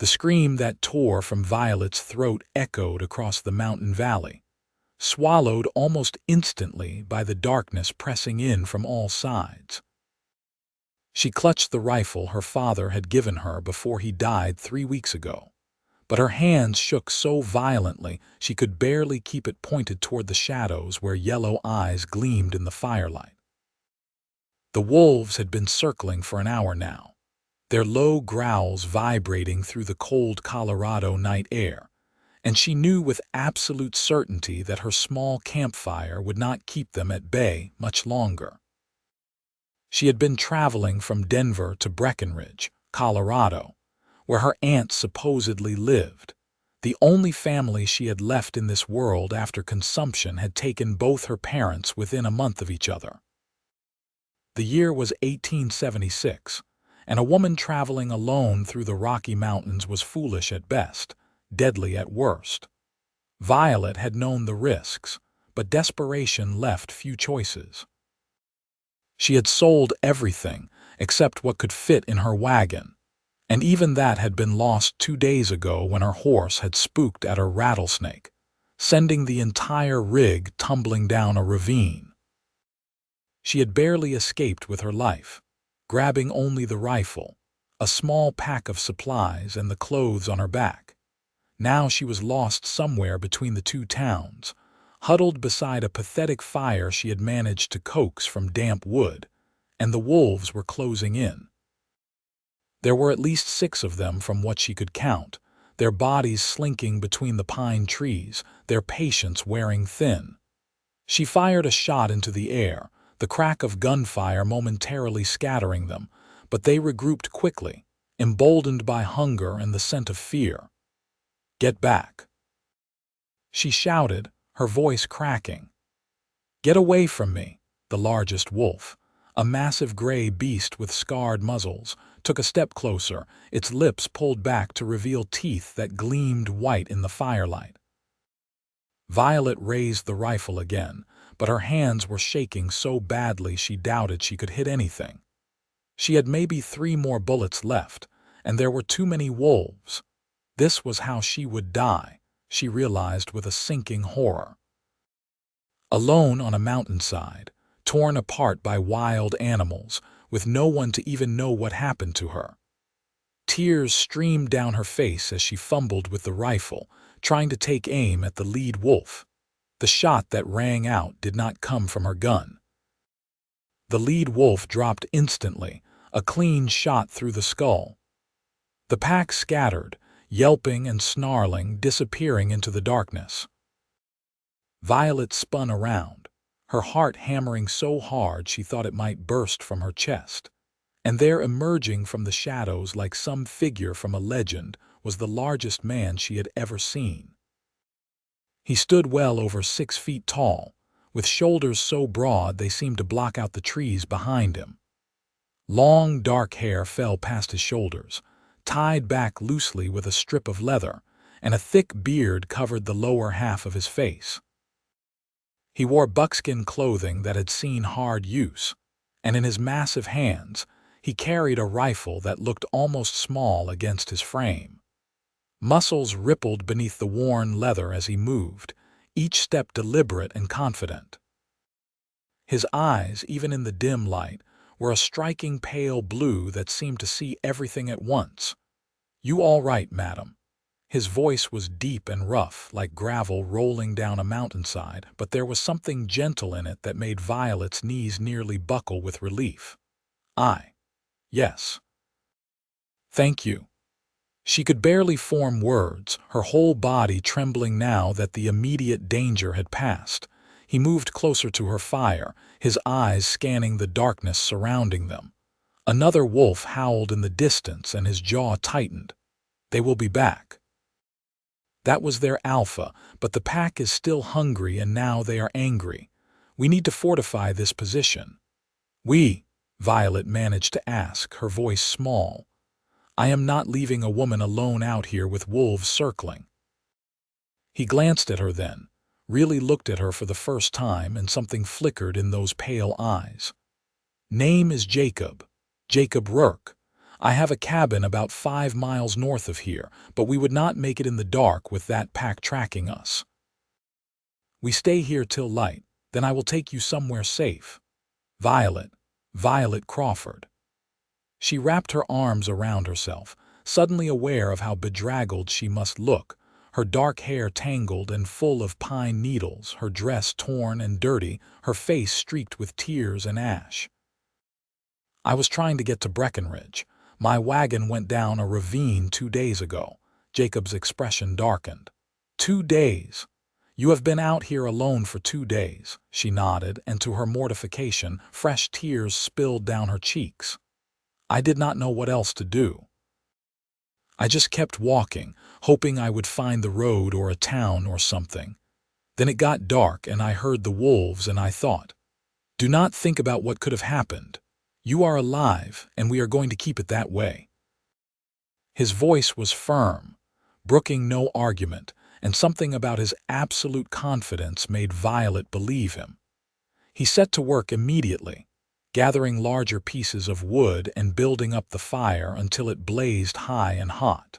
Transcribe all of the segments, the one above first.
The scream that tore from Violet's throat echoed across the mountain valley, swallowed almost instantly by the darkness pressing in from all sides. She clutched the rifle her father had given her before he died 3 weeks ago, but her hands shook so violently she could barely keep it pointed toward the shadows where yellow eyes gleamed in the firelight. The wolves had been circling for an hour now, their low growls vibrating through the cold Colorado night air, and she knew with absolute certainty that her small campfire would not keep them at bay much longer. She had been traveling from Denver to Breckenridge, Colorado, where her aunt supposedly lived. The only family she had left in this world after consumption had taken both her parents within a month of each other. The year was 1876, and a woman traveling alone through the Rocky Mountains was foolish at best, deadly at worst. Violet had known the risks, but desperation left few choices. She had sold everything except what could fit in her wagon, and even that had been lost 2 days ago when her horse had spooked at a rattlesnake, sending the entire rig tumbling down a ravine. She had barely escaped with her life, grabbing only the rifle, a small pack of supplies, and the clothes on her back. Now she was lost somewhere between the two towns, huddled beside a pathetic fire she had managed to coax from damp wood, and the wolves were closing in. There were at least 6 of them from what she could count, their bodies slinking between the pine trees, their patience wearing thin. She fired a shot into the air, the crack of gunfire momentarily scattering them, but they regrouped quickly, emboldened by hunger and the scent of fear. "Get back!" she shouted, her voice cracking. "Get away from me!" The largest wolf, a massive gray beast with scarred muzzles, took a step closer, its lips pulled back to reveal teeth that gleamed white in the firelight. Violet raised the rifle again, but her hands were shaking so badly she doubted she could hit anything. She had maybe 3 more bullets left, and there were too many wolves. This was how she would die, she realized with a sinking horror. Alone on a mountainside, torn apart by wild animals, with no one to even know what happened to her. Tears streamed down her face as she fumbled with the rifle, trying to take aim at the lead wolf. The shot that rang out did not come from her gun. The lead wolf dropped instantly, a clean shot through the skull. The pack scattered, yelping and snarling, disappearing into the darkness. Violet spun around, her heart hammering so hard she thought it might burst from her chest. And there, emerging from the shadows like some figure from a legend, was the largest man she had ever seen. He stood well over 6 feet tall, with shoulders so broad they seemed to block out the trees behind him. Long, dark hair fell past his shoulders, tied back loosely with a strip of leather, and a thick beard covered the lower half of his face. He wore buckskin clothing that had seen hard use, and in his massive hands he carried a rifle that looked almost small against his frame. Muscles rippled beneath the worn leather as he moved, each step deliberate and confident. His eyes, even in the dim light, were a striking pale blue that seemed to see everything at once. "You all right, madam?" His voice was deep and rough, like gravel rolling down a mountainside, but there was something gentle in it that made Violet's knees nearly buckle with relief. Yes. Thank you." She could barely form words, her whole body trembling now that the immediate danger had passed. He moved closer to her fire, his eyes scanning the darkness surrounding them. Another wolf howled in the distance and his jaw tightened. "They will be back." That was their alpha, but the pack is still hungry and now they are angry. "We need to fortify this position." Violet managed to ask, her voice small. "I am not leaving a woman alone out here with wolves circling." He glanced at her then, really looked at her for the first time, and something flickered in those pale eyes. "Name is Jacob Rourke. I have a cabin about 5 miles north of here, but we would not make it in the dark with that pack tracking us. We stay here till light, then I will take you somewhere safe. Violet, Violet Crawford. She wrapped her arms around herself, suddenly aware of how bedraggled she must look, her dark hair tangled and full of pine needles, her dress torn and dirty, her face streaked with tears and ash. I was trying to get to Breckenridge. My wagon went down a ravine 2 days ago. Jacob's expression darkened. 2 days? You have been out here alone for 2 days, she nodded, and to her mortification, fresh tears spilled down her cheeks. I did not know what else to do. I just kept walking, hoping I would find the road or a town or something. Then it got dark and I heard the wolves and I thought, do not think about what could have happened. You are alive and we are going to keep it that way. His voice was firm, brooking no argument, and something about his absolute confidence made Violet believe him. He set to work immediately, gathering larger pieces of wood and building up the fire until it blazed high and hot.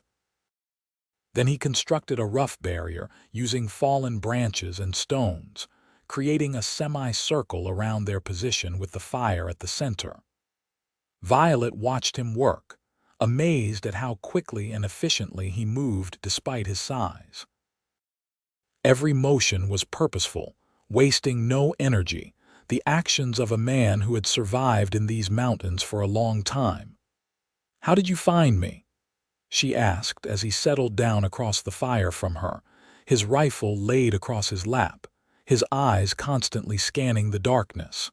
Then he constructed a rough barrier using fallen branches and stones, creating a semicircle around their position with the fire at the center. Violet watched him work, amazed at how quickly and efficiently he moved despite his size. Every motion was purposeful, wasting no energy, the actions of a man who had survived in these mountains for a long time. "How did you find me?" she asked as he settled down across the fire from her, his rifle laid across his lap, his eyes constantly scanning the darkness.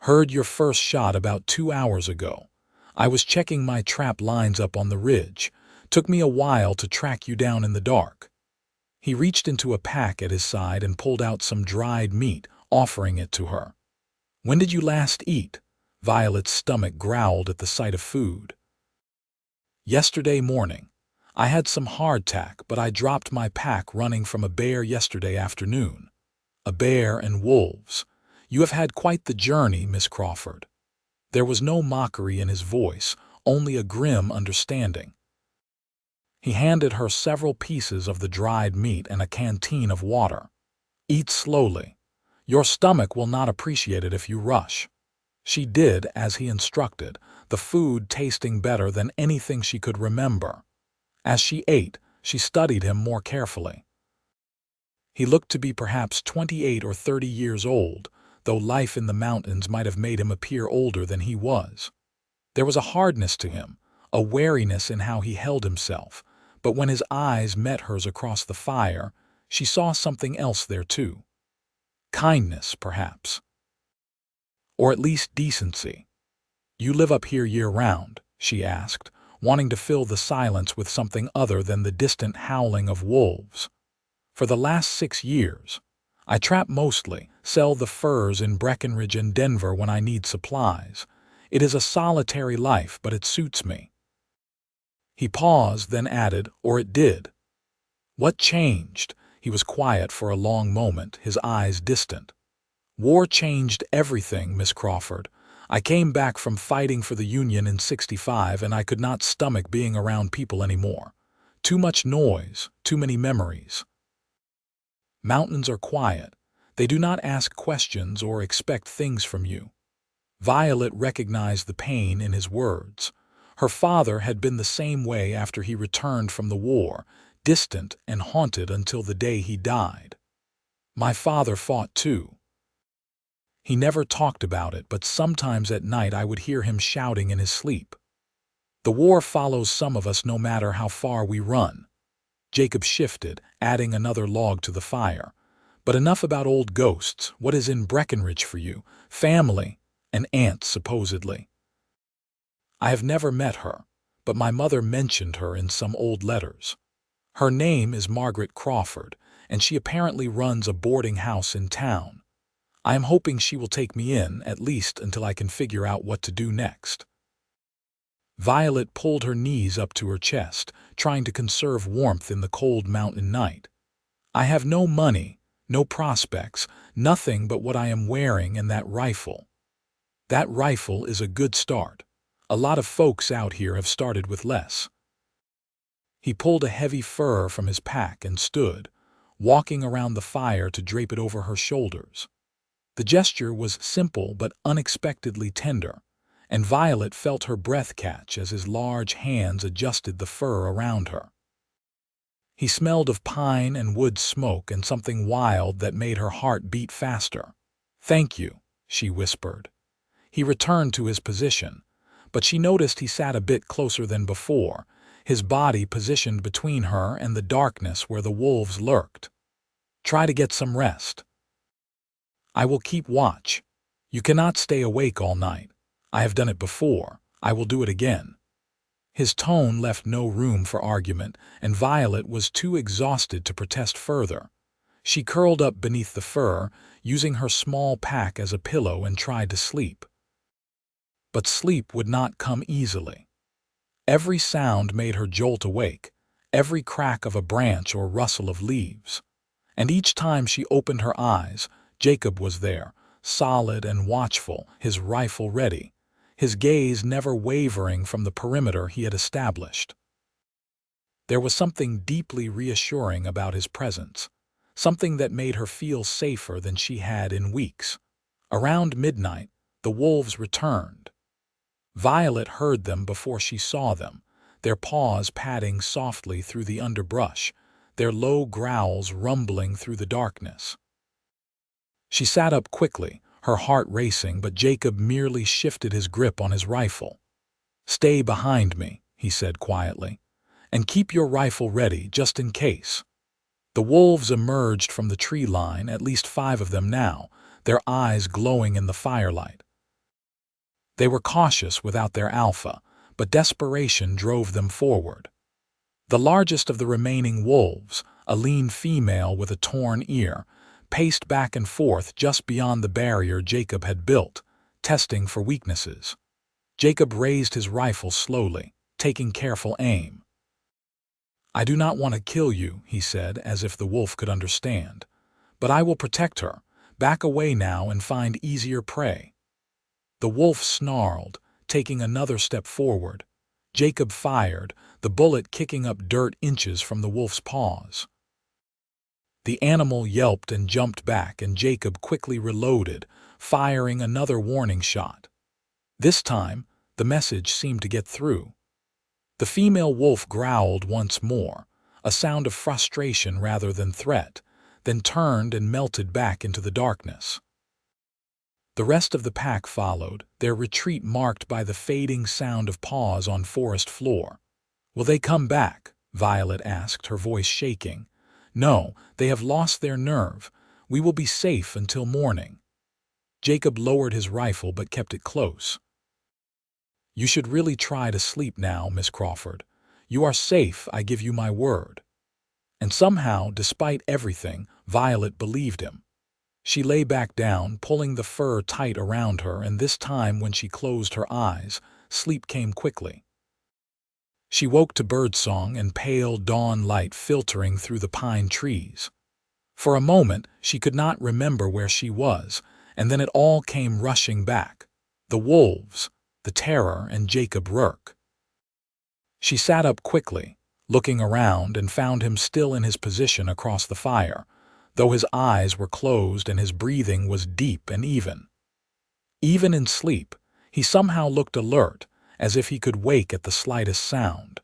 "Heard your first shot about 2 hours ago. I was checking my trap lines up on the ridge. Took me a while to track you down in the dark." He reached into a pack at his side and pulled out some dried meat, offering it to her. "When did you last eat?" Violet's stomach growled at the sight of food. "Yesterday morning. I had some hardtack, but I dropped my pack running from a bear yesterday afternoon." "A bear and wolves. You have had quite the journey, Miss Crawford." There was no mockery in his voice, only a grim understanding. He handed her several pieces of the dried meat and a canteen of water. "Eat slowly. Your stomach will not appreciate it if you rush." She did as he instructed, the food tasting better than anything she could remember. As she ate, she studied him more carefully. He looked to be perhaps 28 or 30 years old, though life in the mountains might have made him appear older than he was. There was a hardness to him, a wariness in how he held himself, but when his eyes met hers across the fire, she saw something else there too. Kindness, perhaps. Or at least decency. "You live up here year-round?" she asked, wanting to fill the silence with something other than the distant howling of wolves. "For the last 6 years. I trap mostly, sell the furs in Breckenridge and Denver when I need supplies. It is a solitary life, but it suits me." He paused, then added, "Or it did." "What changed?" He was quiet for a long moment, his eyes distant. "War changed everything, Miss Crawford. I came back from fighting for the Union in '65 and I could not stomach being around people anymore. Too much noise, too many memories." Mountains are quiet. They do not ask questions or expect things from you. Violet recognized the pain in his words. Her father had been the same way after he returned from the war, distant and haunted until the day he died. "My father fought too. He never talked about it, but sometimes at night I would hear him shouting in his sleep. The war follows some of us no matter how far we run." Jacob shifted, adding another log to the fire. "But enough about old ghosts. What is in Breckenridge for you? Family, an aunt supposedly." "I have never met her, but my mother mentioned her in some old letters. Her name is Margaret Crawford, and she apparently runs a boarding house in town. I am hoping she will take me in, at least until I can figure out what to do next." Violet pulled her knees up to her chest, trying to conserve warmth in the cold mountain night. "I have no money, no prospects, nothing but what I am wearing and that rifle." "That rifle is a good start. A lot of folks out here have started with less." He pulled a heavy fur from his pack and stood, walking around the fire to drape it over her shoulders. The gesture was simple but unexpectedly tender, and Violet felt her breath catch as his large hands adjusted the fur around her. He smelled of pine and wood smoke and something wild that made her heart beat faster. "Thank you," she whispered. He returned to his position, but she noticed he sat a bit closer than before, his body positioned between her and the darkness where the wolves lurked. "Try to get some rest." "I will keep watch. You cannot stay awake all night. I have done it before. I will do it again." His tone left no room for argument, and Violet was too exhausted to protest further. She curled up beneath the fur, using her small pack as a pillow, and tried to sleep. But sleep would not come easily. Every sound made her jolt awake, every crack of a branch or rustle of leaves. And each time she opened her eyes, Jacob was there, solid and watchful, his rifle ready, his gaze never wavering from the perimeter he had established. There was something deeply reassuring about his presence, something that made her feel safer than she had in weeks. Around midnight, the wolves returned. Violet heard them before she saw them, their paws padding softly through the underbrush, their low growls rumbling through the darkness. She sat up quickly, her heart racing, but Jacob merely shifted his grip on his rifle. "Stay behind me," he said quietly, "and keep your rifle ready just in case." The wolves emerged from the tree line, at least 5 of them now, their eyes glowing in the firelight. They were cautious without their alpha, but desperation drove them forward. The largest of the remaining wolves, a lean female with a torn ear, paced back and forth just beyond the barrier Jacob had built, testing for weaknesses. Jacob raised his rifle slowly, taking careful aim. "I do not want to kill you," he said, as if the wolf could understand. "But I will protect her. Back away now and find easier prey." The wolf snarled, taking another step forward. Jacob fired, the bullet kicking up dirt inches from the wolf's paws. The animal yelped and jumped back, and Jacob quickly reloaded, firing another warning shot. This time, the message seemed to get through. The female wolf growled once more, a sound of frustration rather than threat, then turned and melted back into the darkness. The rest of the pack followed, their retreat marked by the fading sound of paws on forest floor. "Will they come back?" Violet asked, her voice shaking. "No, they have lost their nerve. We will be safe until morning." Jacob lowered his rifle but kept it close. "You should really try to sleep now, Miss Crawford. You are safe, I give you my word." And somehow, despite everything, Violet believed him. She lay back down, pulling the fur tight around her, and this time when she closed her eyes, sleep came quickly. She woke to birdsong and pale dawn light filtering through the pine trees. For a moment, she could not remember where she was, and then it all came rushing back. The wolves, the terror, and Jacob Rourke. She sat up quickly, looking around, and found him still in his position across the fire, though his eyes were closed and his breathing was deep and even. Even in sleep, he somehow looked alert, as if he could wake at the slightest sound.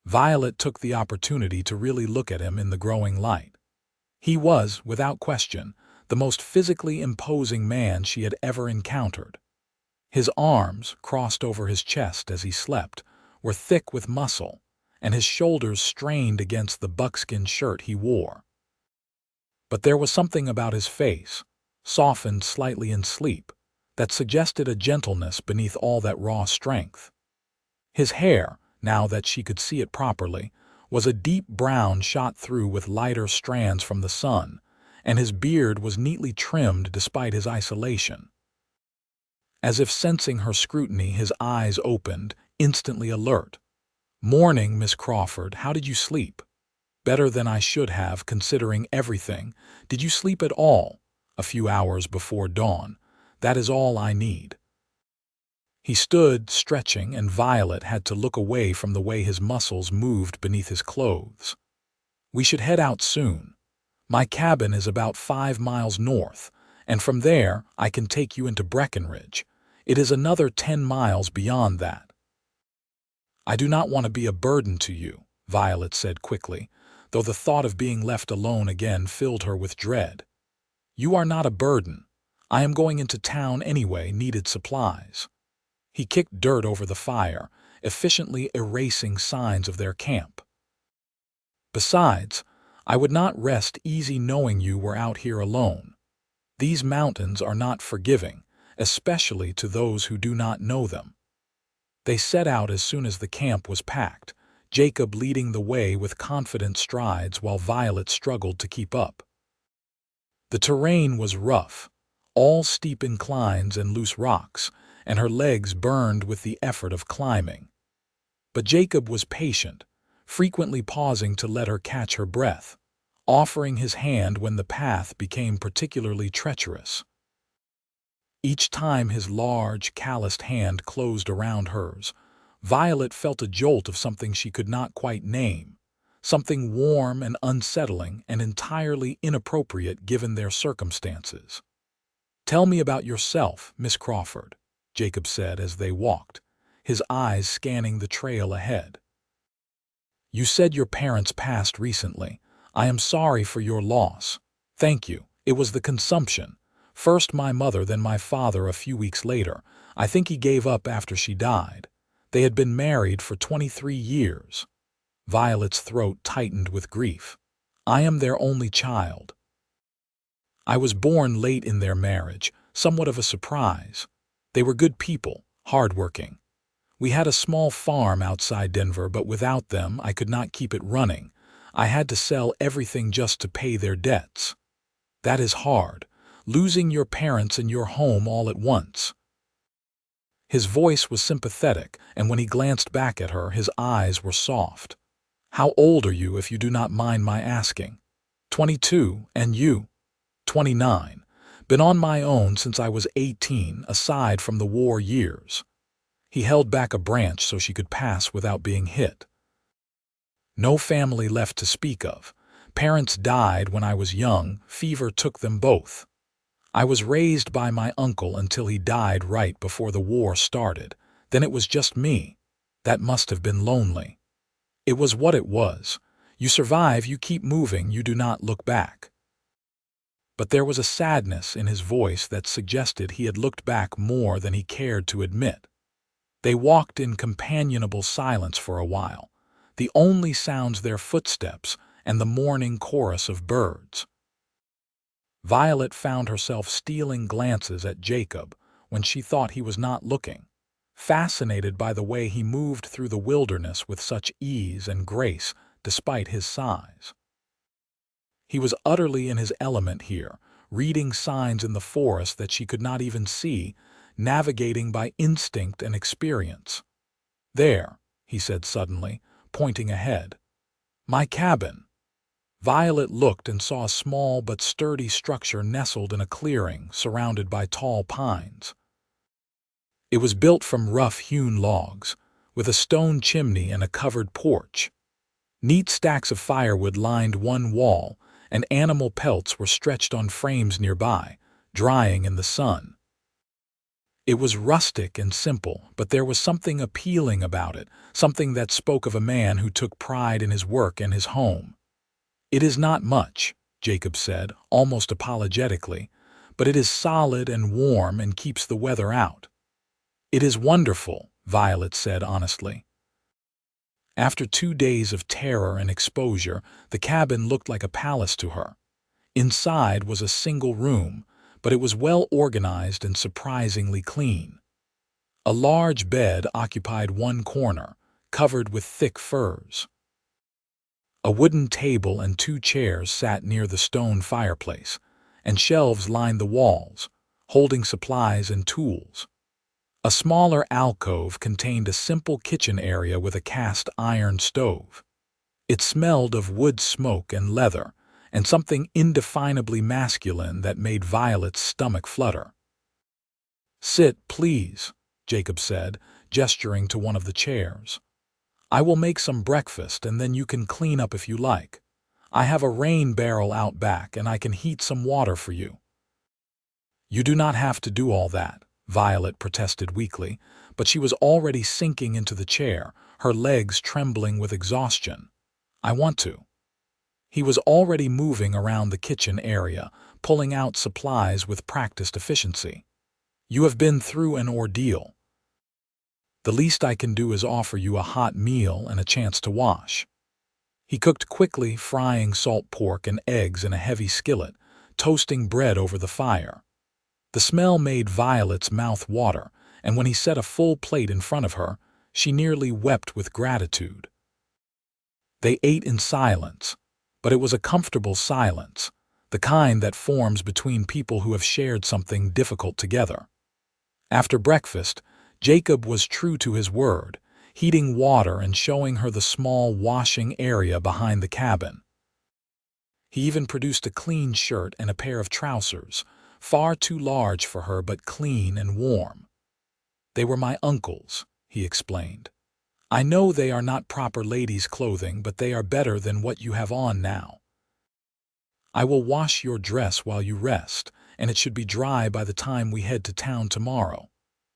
Violet took the opportunity to really look at him in the growing light. He was, without question, the most physically imposing man she had ever encountered. His arms, crossed over his chest as he slept, were thick with muscle, and his shoulders strained against the buckskin shirt he wore. But there was something about his face, softened slightly in sleep, that suggested a gentleness beneath all that raw strength. His hair, now that she could see it properly, was a deep brown shot through with lighter strands from the sun, and his beard was neatly trimmed despite his isolation. As if sensing her scrutiny, his eyes opened, instantly alert. "Morning, Miss Crawford. How did you sleep?" "Better than I should have, considering everything. Did you sleep at all?" "A few hours before dawn. That is all I need." He stood, stretching, and Violet had to look away from the way his muscles moved beneath his clothes. "We should head out soon. My cabin is about 5 miles north, and from there I can take you into Breckenridge. It is another 10 miles beyond that." "I do not want to be a burden to you," Violet said quickly, though the thought of being left alone again filled her with dread. "You are not a burden. I am going into town anyway, needed supplies." He kicked dirt over the fire, efficiently erasing signs of their camp. "Besides, I would not rest easy knowing you were out here alone. These mountains are not forgiving, especially to those who do not know them." They set out as soon as the camp was packed, Jacob leading the way with confident strides while Violet struggled to keep up. The terrain was rough, all steep inclines and loose rocks, and her legs burned with the effort of climbing. But Jacob was patient, frequently pausing to let her catch her breath, offering his hand when the path became particularly treacherous. Each time his large, calloused hand closed around hers, Violet felt a jolt of something she could not quite name, something warm and unsettling and entirely inappropriate given their circumstances. "Tell me about yourself, Miss Crawford," Jacob said as they walked, his eyes scanning the trail ahead. "You said your parents passed recently. I am sorry for your loss." "Thank you. It was the consumption. First my mother, then my father a few weeks later. I think he gave up after she died. They had been married for 23 years. Violet's throat tightened with grief. "I am their only child. I was born late in their marriage, somewhat of a surprise. They were good people, hardworking. We had a small farm outside Denver, but without them I could not keep it running. I had to sell everything just to pay their debts. That is hard, losing your parents and your home all at once." His voice was sympathetic, and when he glanced back at her, his eyes were soft. "How old are you, if you do not mind my asking?" 22, and you?" 29. Been on my own since I was 18, aside from the war years." He held back a branch so she could pass without being hit. "No family left to speak of. Parents died when I was young, fever took them both. I was raised by my uncle until he died right before the war started. Then it was just me. That must have been lonely. It was what it was. You survive, you keep moving, you do not look back." But there was a sadness in his voice that suggested he had looked back more than he cared to admit. They walked in companionable silence for a while, the only sounds their footsteps and the morning chorus of birds. Violet found herself stealing glances at Jacob when she thought he was not looking, fascinated by the way he moved through the wilderness with such ease and grace despite his size. He was utterly in his element here, reading signs in the forest that she could not even see, navigating by instinct and experience. "There," he said suddenly, pointing ahead. "My cabin." Violet looked and saw a small but sturdy structure nestled in a clearing surrounded by tall pines. It was built from rough-hewn logs, with a stone chimney and a covered porch. Neat stacks of firewood lined one wall, and animal pelts were stretched on frames nearby, drying in the sun. It was rustic and simple, but there was something appealing about it, something that spoke of a man who took pride in his work and his home. "It is not much," Jacob said, almost apologetically, "but it is solid and warm and keeps the weather out." "It is wonderful," Violet said honestly. After 2 days of terror and exposure, the cabin looked like a palace to her. Inside was a single room, but it was well organized and surprisingly clean. A large bed occupied one corner, covered with thick furs. A wooden table and 2 chairs sat near the stone fireplace, and shelves lined the walls, holding supplies and tools. A smaller alcove contained a simple kitchen area with a cast iron stove. It smelled of wood smoke and leather, and something indefinably masculine that made Violet's stomach flutter. "Sit, please," Jacob said, gesturing to one of the chairs. "I will make some breakfast and then you can clean up if you like. I have a rain barrel out back and I can heat some water for you." "You do not have to do all that," Violet protested weakly, but she was already sinking into the chair, her legs trembling with exhaustion. "I want to." He was already moving around the kitchen area, pulling out supplies with practiced efficiency. "You have been through an ordeal. The least I can do is offer you a hot meal and a chance to wash." He cooked quickly, frying salt pork and eggs in a heavy skillet, toasting bread over the fire. The smell made Violet's mouth water, and when he set a full plate in front of her, she nearly wept with gratitude. They ate in silence, but it was a comfortable silence, the kind that forms between people who have shared something difficult together. After breakfast, Jacob was true to his word, heating water and showing her the small washing area behind the cabin. He even produced a clean shirt and a pair of trousers, far too large for her but clean and warm. "They were my uncle's," he explained. "I know they are not proper ladies' clothing, but they are better than what you have on now. I will wash your dress while you rest, and it should be dry by the time we head to town tomorrow."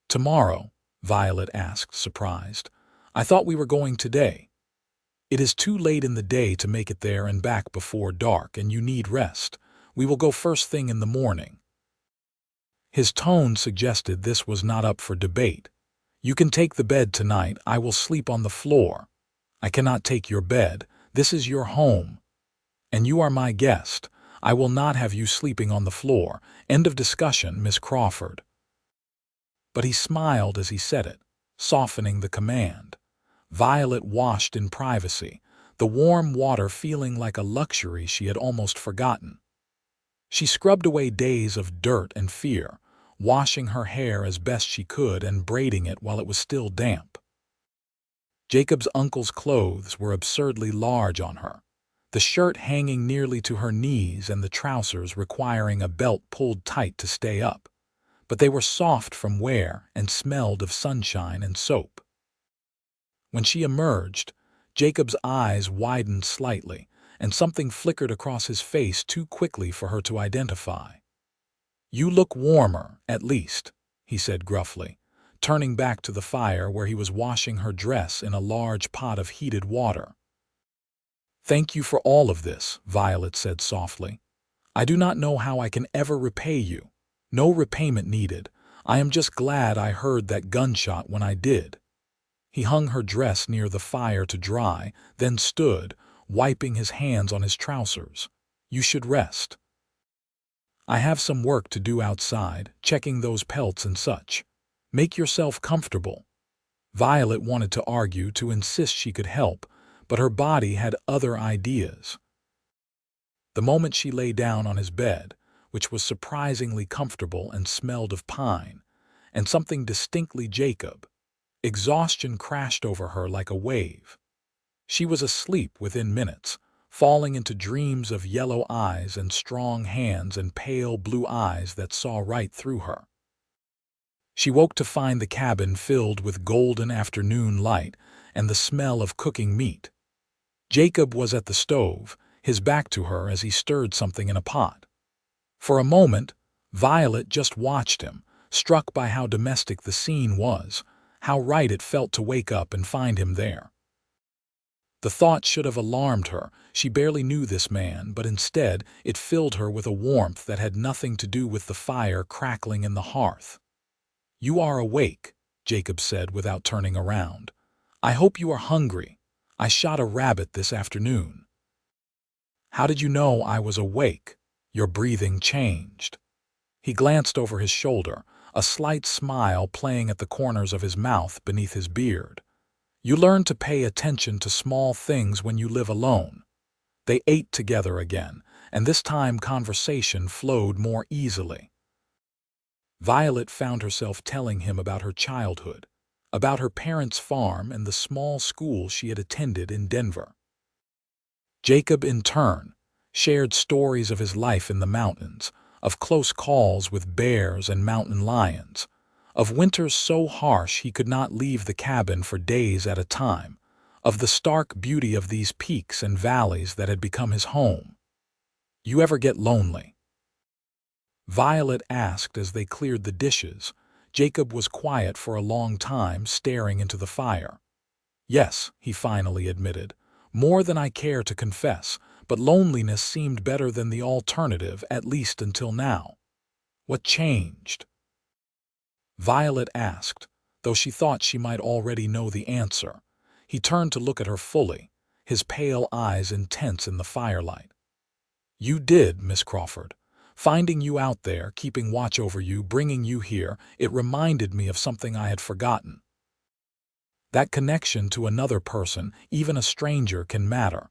"Tomorrow?" Violet asked, surprised. "I thought we were going today." "It is too late in the day to make it there and back before dark, and you need rest. We will go first thing in the morning." His tone suggested this was not up for debate. "You can take the bed tonight. I will sleep on the floor." "I cannot take your bed. This is your home. And you are my guest. I will not have you sleeping on the floor. End of discussion, Miss Crawford." But he smiled as he said it, softening the command. Violet washed in privacy, the warm water feeling like a luxury she had almost forgotten. She scrubbed away days of dirt and fear, washing her hair as best she could and braiding it while it was still damp. Jacob's uncle's clothes were absurdly large on her, the shirt hanging nearly to her knees and the trousers requiring a belt pulled tight to stay up. But they were soft from wear and smelled of sunshine and soap. When she emerged, Jacob's eyes widened slightly, and something flickered across his face too quickly for her to identify. "You look warmer, at least," he said gruffly, turning back to the fire where he was washing her dress in a large pot of heated water. "Thank you for all of this," Violet said softly. "I do not know how I can ever repay you. No repayment needed. I am just glad I heard that gunshot when I did." He hung her dress near the fire to dry, then stood, wiping his hands on his trousers. "You should rest. I have some work to do outside, checking those pelts and such. Make yourself comfortable." Violet wanted to argue, to insist she could help, but her body had other ideas. The moment she lay down on his bed, which was surprisingly comfortable and smelled of pine, and something distinctly Jacob, exhaustion crashed over her like a wave. She was asleep within minutes, falling into dreams of yellow eyes and strong hands and pale blue eyes that saw right through her. She woke to find the cabin filled with golden afternoon light and the smell of cooking meat. Jacob was at the stove, his back to her as he stirred something in a pot. For a moment, Violet just watched him, struck by how domestic the scene was, how right it felt to wake up and find him there. The thought should have alarmed her. She barely knew this man, but instead it filled her with a warmth that had nothing to do with the fire crackling in the hearth. "You are awake," Jacob said without turning around. "I hope you are hungry. I shot a rabbit this afternoon." "How did you know I was awake?" Your breathing changed. He glanced over his shoulder, a slight smile playing at the corners of his mouth beneath his beard. "You learn to pay attention to small things when you live alone." They ate together again, and this time conversation flowed more easily. Violet found herself telling him about her childhood, about her parents' farm and the small school she had attended in Denver. Jacob, in turn, shared stories of his life in the mountains, of close calls with bears and mountain lions, of winters so harsh he could not leave the cabin for days at a time, of the stark beauty of these peaks and valleys that had become his home. "You ever get lonely?" Violet asked as they cleared the dishes. Jacob was quiet for a long time, staring into the fire. "Yes," he finally admitted, "more than I care to confess, but loneliness seemed better than the alternative, at least until now." "What changed?" Violet asked, though she thought she might already know the answer. He turned to look at her fully, his pale eyes intense in the firelight. "You did, Miss Crawford. Finding you out there, keeping watch over you, bringing you here, it reminded me of something I had forgotten. That connection to another person, even a stranger, can matter.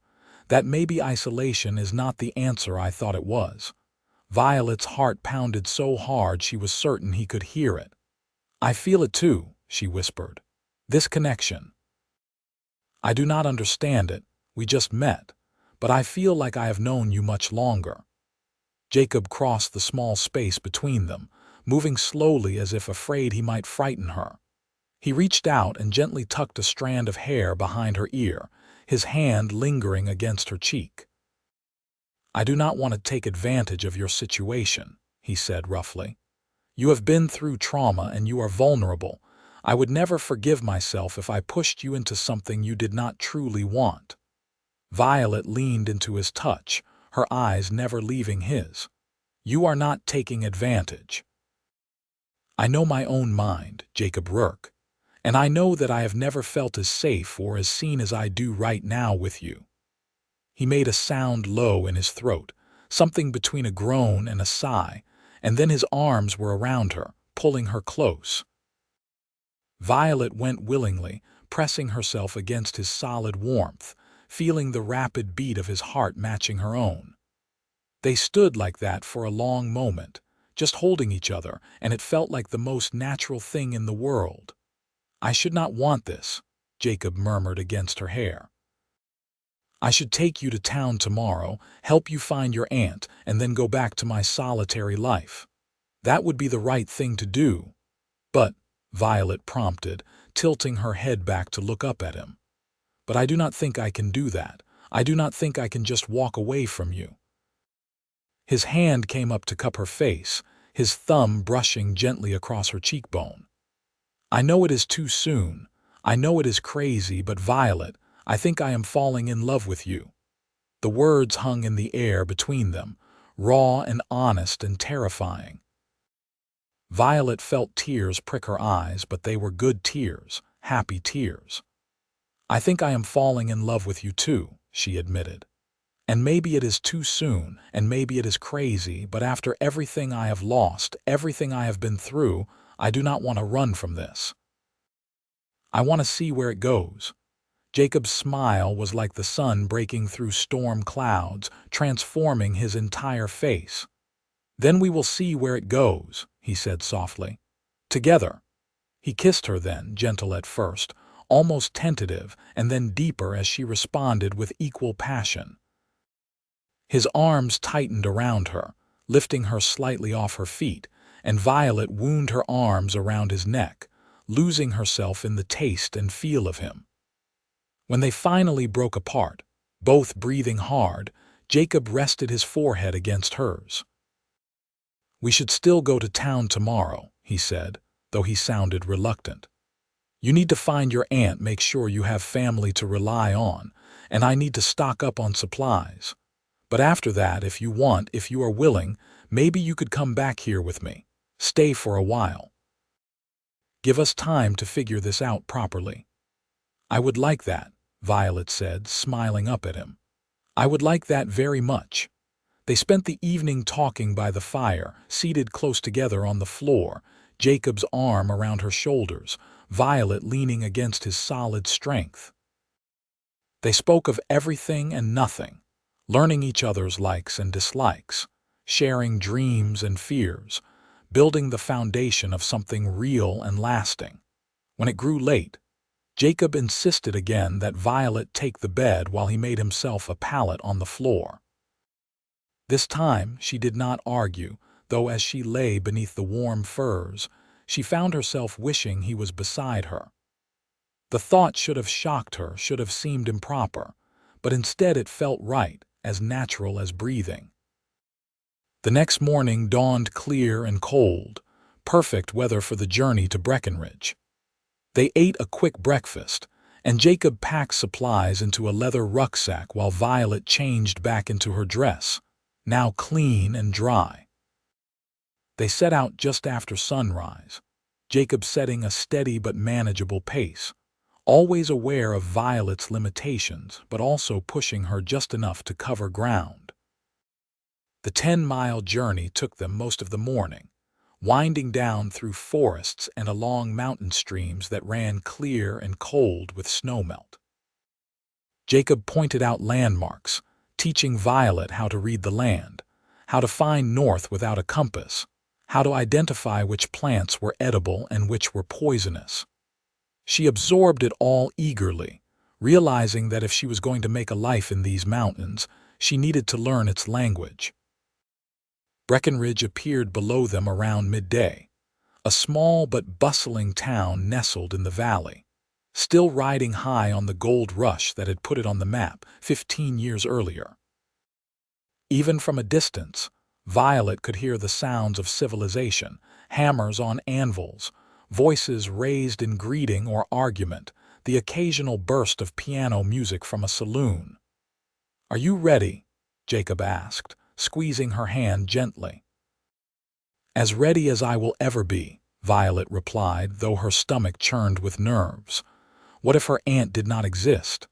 That maybe isolation is not the answer I thought it was." Violet's heart pounded so hard she was certain he could hear it. "I feel it too," she whispered. "This connection. I do not understand it, we just met, but I feel like I have known you much longer." Jacob crossed the small space between them, moving slowly as if afraid he might frighten her. He reached out and gently tucked a strand of hair behind her ear, his hand lingering against her cheek. "I do not want to take advantage of your situation," he said roughly. "You have been through trauma and you are vulnerable. I would never forgive myself if I pushed you into something you did not truly want." Violet leaned into his touch, her eyes never leaving his. "You are not taking advantage. I know my own mind, Jacob Rourke, and I know that I have never felt as safe or as seen as I do right now with you." He made a sound low in his throat, something between a groan and a sigh, and then his arms were around her, pulling her close. Violet went willingly, pressing herself against his solid warmth, feeling the rapid beat of his heart matching her own. They stood like that for a long moment, just holding each other, and it felt like the most natural thing in the world. "I should not want this," Jacob murmured against her hair. "I should take you to town tomorrow, help you find your aunt, and then go back to my solitary life. That would be the right thing to do." "But," Violet prompted, tilting her head back to look up at him, "but I do not think I can do that. I do not think I can just walk away from you." His hand came up to cup her face, his thumb brushing gently across her cheekbone. "I know it is too soon. I know it is crazy, but Violet, I think I am falling in love with you." The words hung in the air between them, raw and honest and terrifying. Violet felt tears prick her eyes, but they were good tears, happy tears. "I think I am falling in love with you too," she admitted. "And maybe it is too soon, and maybe it is crazy, but after everything I have lost, everything I have been through, I do not want to run from this. I want to see where it goes." Jacob's smile was like the sun breaking through storm clouds, transforming his entire face. "Then we will see where it goes," he said softly. "Together." He kissed her then, gentle at first, almost tentative, and then deeper as she responded with equal passion. His arms tightened around her, lifting her slightly off her feet, and Violet wound her arms around his neck, losing herself in the taste and feel of him. When they finally broke apart, both breathing hard, Jacob rested his forehead against hers. "We should still go to town tomorrow," he said, though he sounded reluctant. "You need to find your aunt, make sure you have family to rely on, and I need to stock up on supplies. But after that, if you want, if you are willing, maybe you could come back here with me. Stay for a while. Give us time to figure this out properly." "I would like that," Violet said, smiling up at him. "I would like that very much." They spent the evening talking by the fire, seated close together on the floor, Jacob's arm around her shoulders, Violet leaning against his solid strength. They spoke of everything and nothing, learning each other's likes and dislikes, sharing dreams and fears, building the foundation of something real and lasting. When it grew late, Jacob insisted again that Violet take the bed while he made himself a pallet on the floor. This time she did not argue, though as she lay beneath the warm furs, She found herself wishing he was beside her. The thought should have shocked her, should have seemed improper, but instead it felt right, as natural as breathing. The next morning dawned clear and cold, perfect weather for the journey to Breckenridge. They ate a quick breakfast, and Jacob packed supplies into a leather rucksack while Violet changed back into her dress, now clean and dry. They set out just after sunrise, Jacob setting a steady but manageable pace, always aware of Violet's limitations but also pushing her just enough to cover ground. The 10-mile journey took them most of the morning, winding down through forests and along mountain streams that ran clear and cold with snowmelt. Jacob pointed out landmarks, teaching Violet how to read the land, how to find north without a compass, how to identify which plants were edible and which were poisonous. She absorbed it all eagerly, realizing that if she was going to make a life in these mountains, she needed to learn its language. Breckenridge appeared below them around midday, a small but bustling town nestled in the valley, still riding high on the gold rush that had put it on the map 15 years earlier. Even from a distance, Violet could hear the sounds of civilization, hammers on anvils, voices raised in greeting or argument, the occasional burst of piano music from a saloon. "Are you ready?" Jacob asked, squeezing her hand gently. "As ready as I will ever be," Violet replied, though her stomach churned with nerves. What if her aunt did not exist?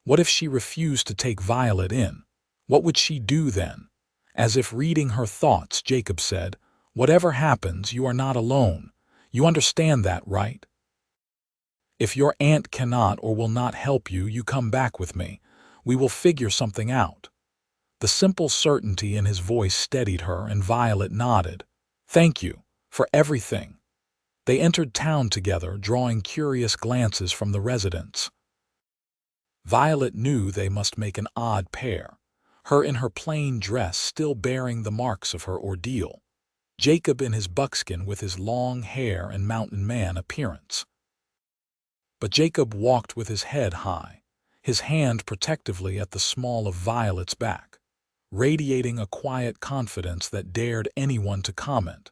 What if she refused to take Violet in? What would she do then? As if reading her thoughts, Jacob said, "Whatever happens, you are not alone. You understand that, right? If your aunt cannot or will not help you, you come back with me. We will figure something out." The simple certainty in his voice steadied her, and Violet nodded. "Thank you for everything." They entered town together, drawing curious glances from the residents. Violet knew they must make an odd pair, her in her plain dress still bearing the marks of her ordeal, Jacob in his buckskin with his long hair and mountain man appearance. But Jacob walked with his head high, his hand protectively at the small of Violet's back, radiating a quiet confidence that dared anyone to comment.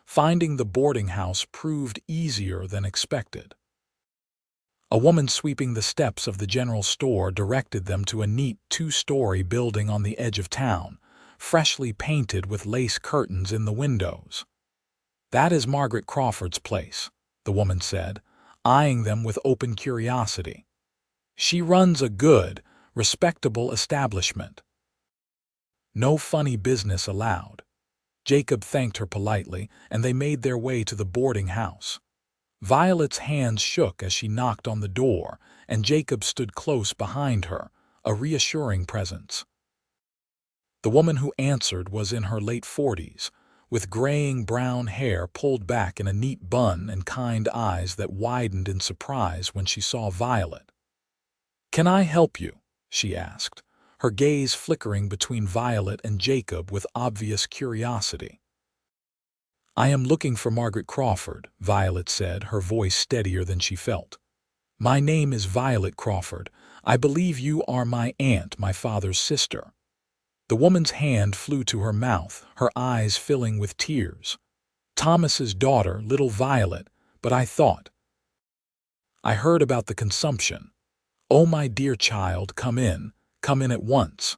Finding the boarding house proved easier than expected. A woman sweeping the steps of the general store directed them to a neat 2-story building on the edge of town, freshly painted with lace curtains in the windows. "That is Margaret Crawford's place," the woman said, eyeing them with open curiosity. "She runs a good, respectable establishment. No funny business allowed." Jacob thanked her politely, and they made their way to the boarding house. Violet's hands shook as she knocked on the door, and Jacob stood close behind her, a reassuring presence. The woman who answered was in her late 40s, with graying brown hair pulled back in a neat bun and kind eyes that widened in surprise when she saw Violet. "Can I help you?" she asked, her gaze flickering between Violet and Jacob with obvious curiosity. "I am looking for Margaret Crawford," Violet said, her voice steadier than she felt. "My name is Violet Crawford. I believe you are my aunt, my father's sister." The woman's hand flew to her mouth, her eyes filling with tears. "Thomas's daughter, little Violet, but I thought. I heard about the consumption. Oh, my dear child, come in at once."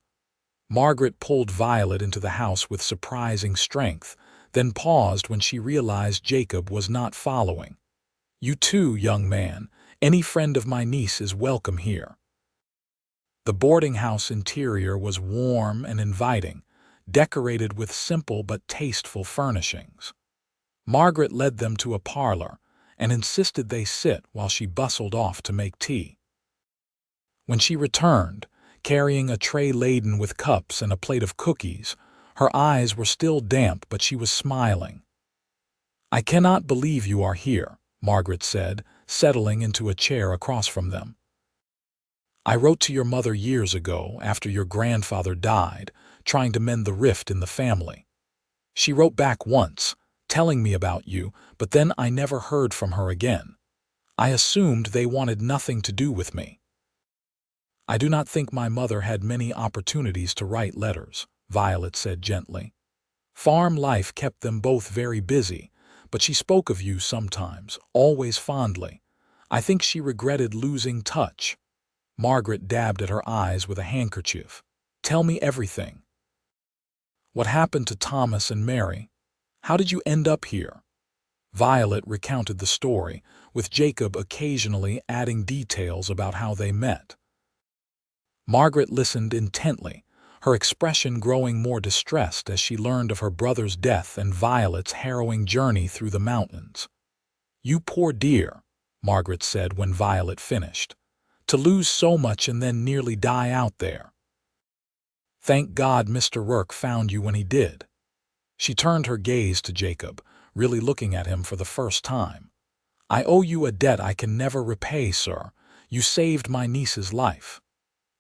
Margaret pulled Violet into the house with surprising strength, then paused when she realized Jacob was not following. "You too, young man. Any friend of my niece is welcome here." The boarding house interior was warm and inviting, decorated with simple but tasteful furnishings. Margaret led them to a parlor and insisted they sit while she bustled off to make tea. When she returned, carrying a tray laden with cups and a plate of cookies, her eyes were still damp, but she was smiling. "I cannot believe you are here," Margaret said, settling into a chair across from them. "I wrote to your mother years ago, after your grandfather died, trying to mend the rift in the family. She wrote back once, telling me about you, but then I never heard from her again. I assumed they wanted nothing to do with me. I do not think my mother had many opportunities to write letters, Violet said gently. Farm life kept them both very busy, but she spoke of you sometimes, always fondly. I think she regretted losing touch. Margaret dabbed at her eyes with a handkerchief. Tell me everything. What happened to Thomas and Mary? How did you end up here? Violet recounted the story, with Jacob occasionally adding details about how they met. Margaret listened intently, her expression growing more distressed as she learned of her brother's death and Violet's harrowing journey through the mountains. You poor dear, Margaret said when Violet finished. To lose so much and then nearly die out there. Thank God Mr. Rourke found you when he did. She turned her gaze to Jacob, really looking at him for the first time. I owe you a debt I can never repay, sir. You saved my niece's life.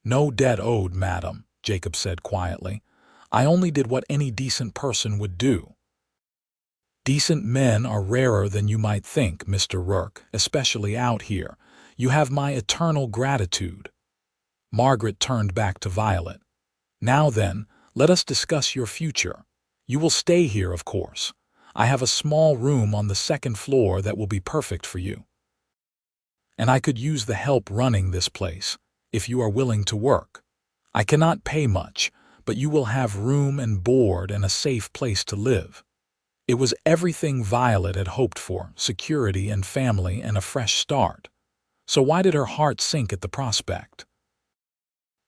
No debt owed, madam, Jacob said quietly. I only did what any decent person would do. Decent men are rarer than you might think, Mr. Rourke, especially out here. You have my eternal gratitude. Margaret turned back to Violet. Now then, let us discuss your future. You will stay here, of course. I have a small room on the second floor that will be perfect for you. And I could use the help running this place, if you are willing to work. I cannot pay much, but you will have room and board and a safe place to live. It was everything Violet had hoped for, security and family and a fresh start. So why did her heart sink at the prospect?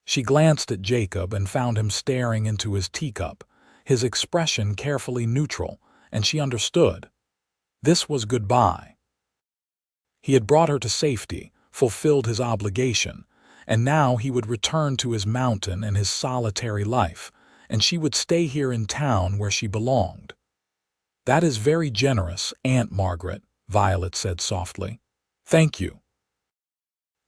She glanced at Jacob and found him staring into his teacup, his expression carefully neutral, and she understood. This was goodbye. He had brought her to safety, fulfilled his obligation, and now he would return to his mountain and his solitary life, and she would stay here in town where she belonged. That is very generous, Aunt Margaret, Violet said softly. Thank you.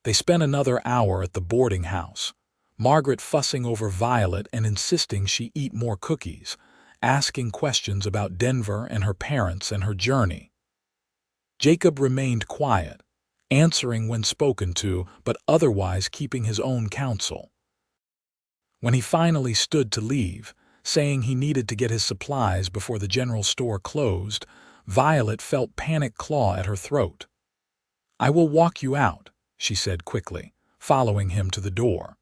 They spent another hour at the boarding house, Margaret fussing over Violet and insisting she eat more cookies, asking questions about Denver and her parents and her journey. Jacob remained quiet, answering when spoken to, but otherwise keeping his own counsel. When he finally stood to leave, saying he needed to get his supplies before the general store closed, Violet felt panic claw at her throat. I will walk you out, she said quickly, following him to the door.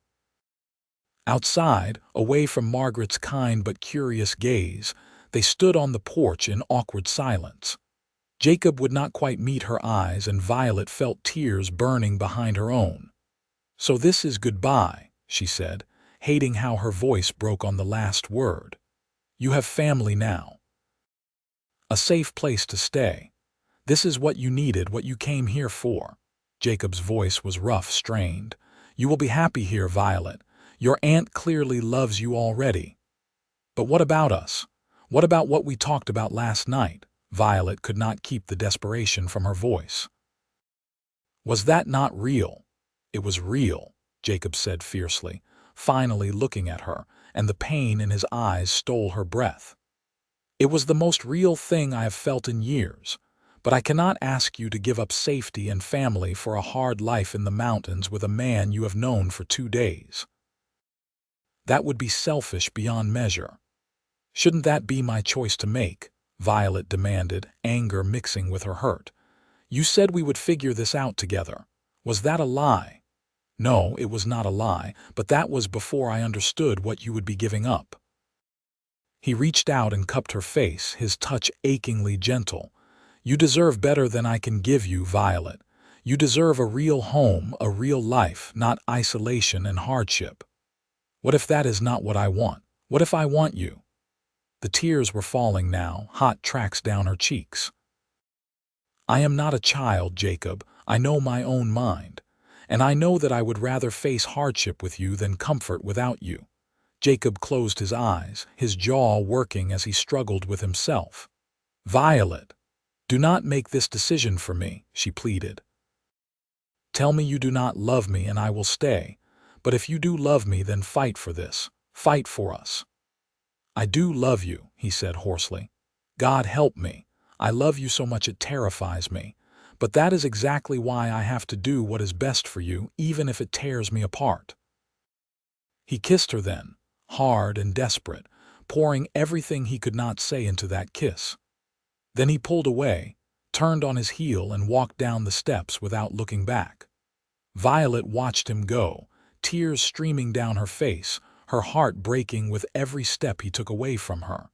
Outside, away from Margaret's kind but curious gaze, they stood on the porch in awkward silence. Jacob would not quite meet her eyes, and Violet felt tears burning behind her own. So this is goodbye, she said, hating how her voice broke on the last word. You have family now. A safe place to stay. This is what you needed, what you came here for. Jacob's voice was rough, strained. You will be happy here, Violet. Your aunt clearly loves you already. But what about us? What about what we talked about last night? Violet could not keep the desperation from her voice. Was that not real? It was real, Jacob said fiercely, finally looking at her, and the pain in his eyes stole her breath. It was the most real thing I have felt in years, but I cannot ask you to give up safety and family for a hard life in the mountains with a man you have known for 2 days. That would be selfish beyond measure. Shouldn't that be my choice to make? Violet demanded, anger mixing with her hurt. You said we would figure this out together. Was that a lie? No, it was not a lie, but that was before I understood what you would be giving up. He reached out and cupped her face, his touch achingly gentle. You deserve better than I can give you, Violet. You deserve a real home, a real life, not isolation and hardship. What if that is not what I want? What if I want you? The tears were falling now, hot tracks down her cheeks. I am not a child, Jacob. I know my own mind. And I know that I would rather face hardship with you than comfort without you. Jacob closed his eyes, his jaw working as he struggled with himself. Violet, do not make this decision for me, she pleaded. Tell me you do not love me and I will stay. But if you do love me, then fight for this. Fight for us. I do love you, he said hoarsely. God help me. I love you so much it terrifies me. But that is exactly why I have to do what is best for you, even if it tears me apart." He kissed her then, hard and desperate, pouring everything he could not say into that kiss. Then he pulled away, turned on his heel and walked down the steps without looking back. Violet watched him go, tears streaming down her face, her heart breaking with every step he took away from her.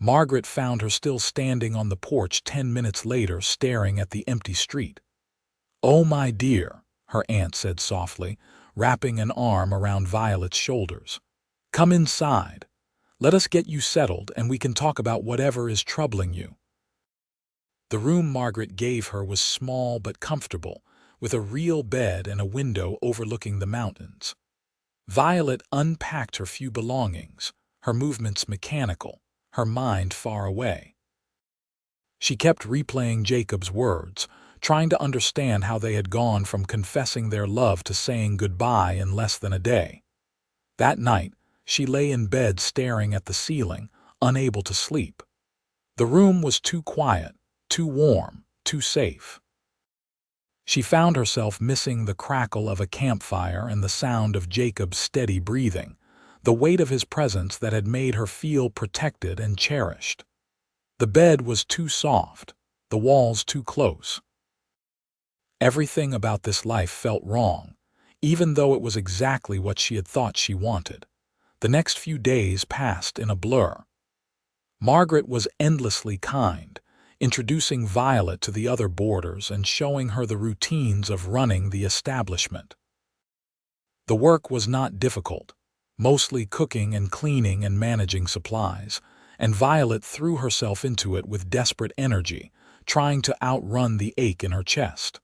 Margaret found her still standing on the porch 10 minutes later, staring at the empty street. "Oh, my dear," her aunt said softly, wrapping an arm around Violet's shoulders. "Come inside. Let us get you settled and we can talk about whatever is troubling you." The room Margaret gave her was small but comfortable, with a real bed and a window overlooking the mountains. Violet unpacked her few belongings, her movements mechanical, her mind far away. She kept replaying Jacob's words, trying to understand how they had gone from confessing their love to saying goodbye in less than a day. That night, she lay in bed staring at the ceiling, unable to sleep. The room was too quiet, too warm, too safe. She found herself missing the crackle of a campfire and the sound of Jacob's steady breathing, the weight of his presence that had made her feel protected and cherished. The bed was too soft, the walls too close. Everything about this life felt wrong, even though it was exactly what she had thought she wanted. The next few days passed in a blur. Margaret was endlessly kind, introducing Violet to the other boarders and showing her the routines of running the establishment. The work was not difficult, mostly cooking and cleaning and managing supplies, and Violet threw herself into it with desperate energy, trying to outrun the ache in her chest.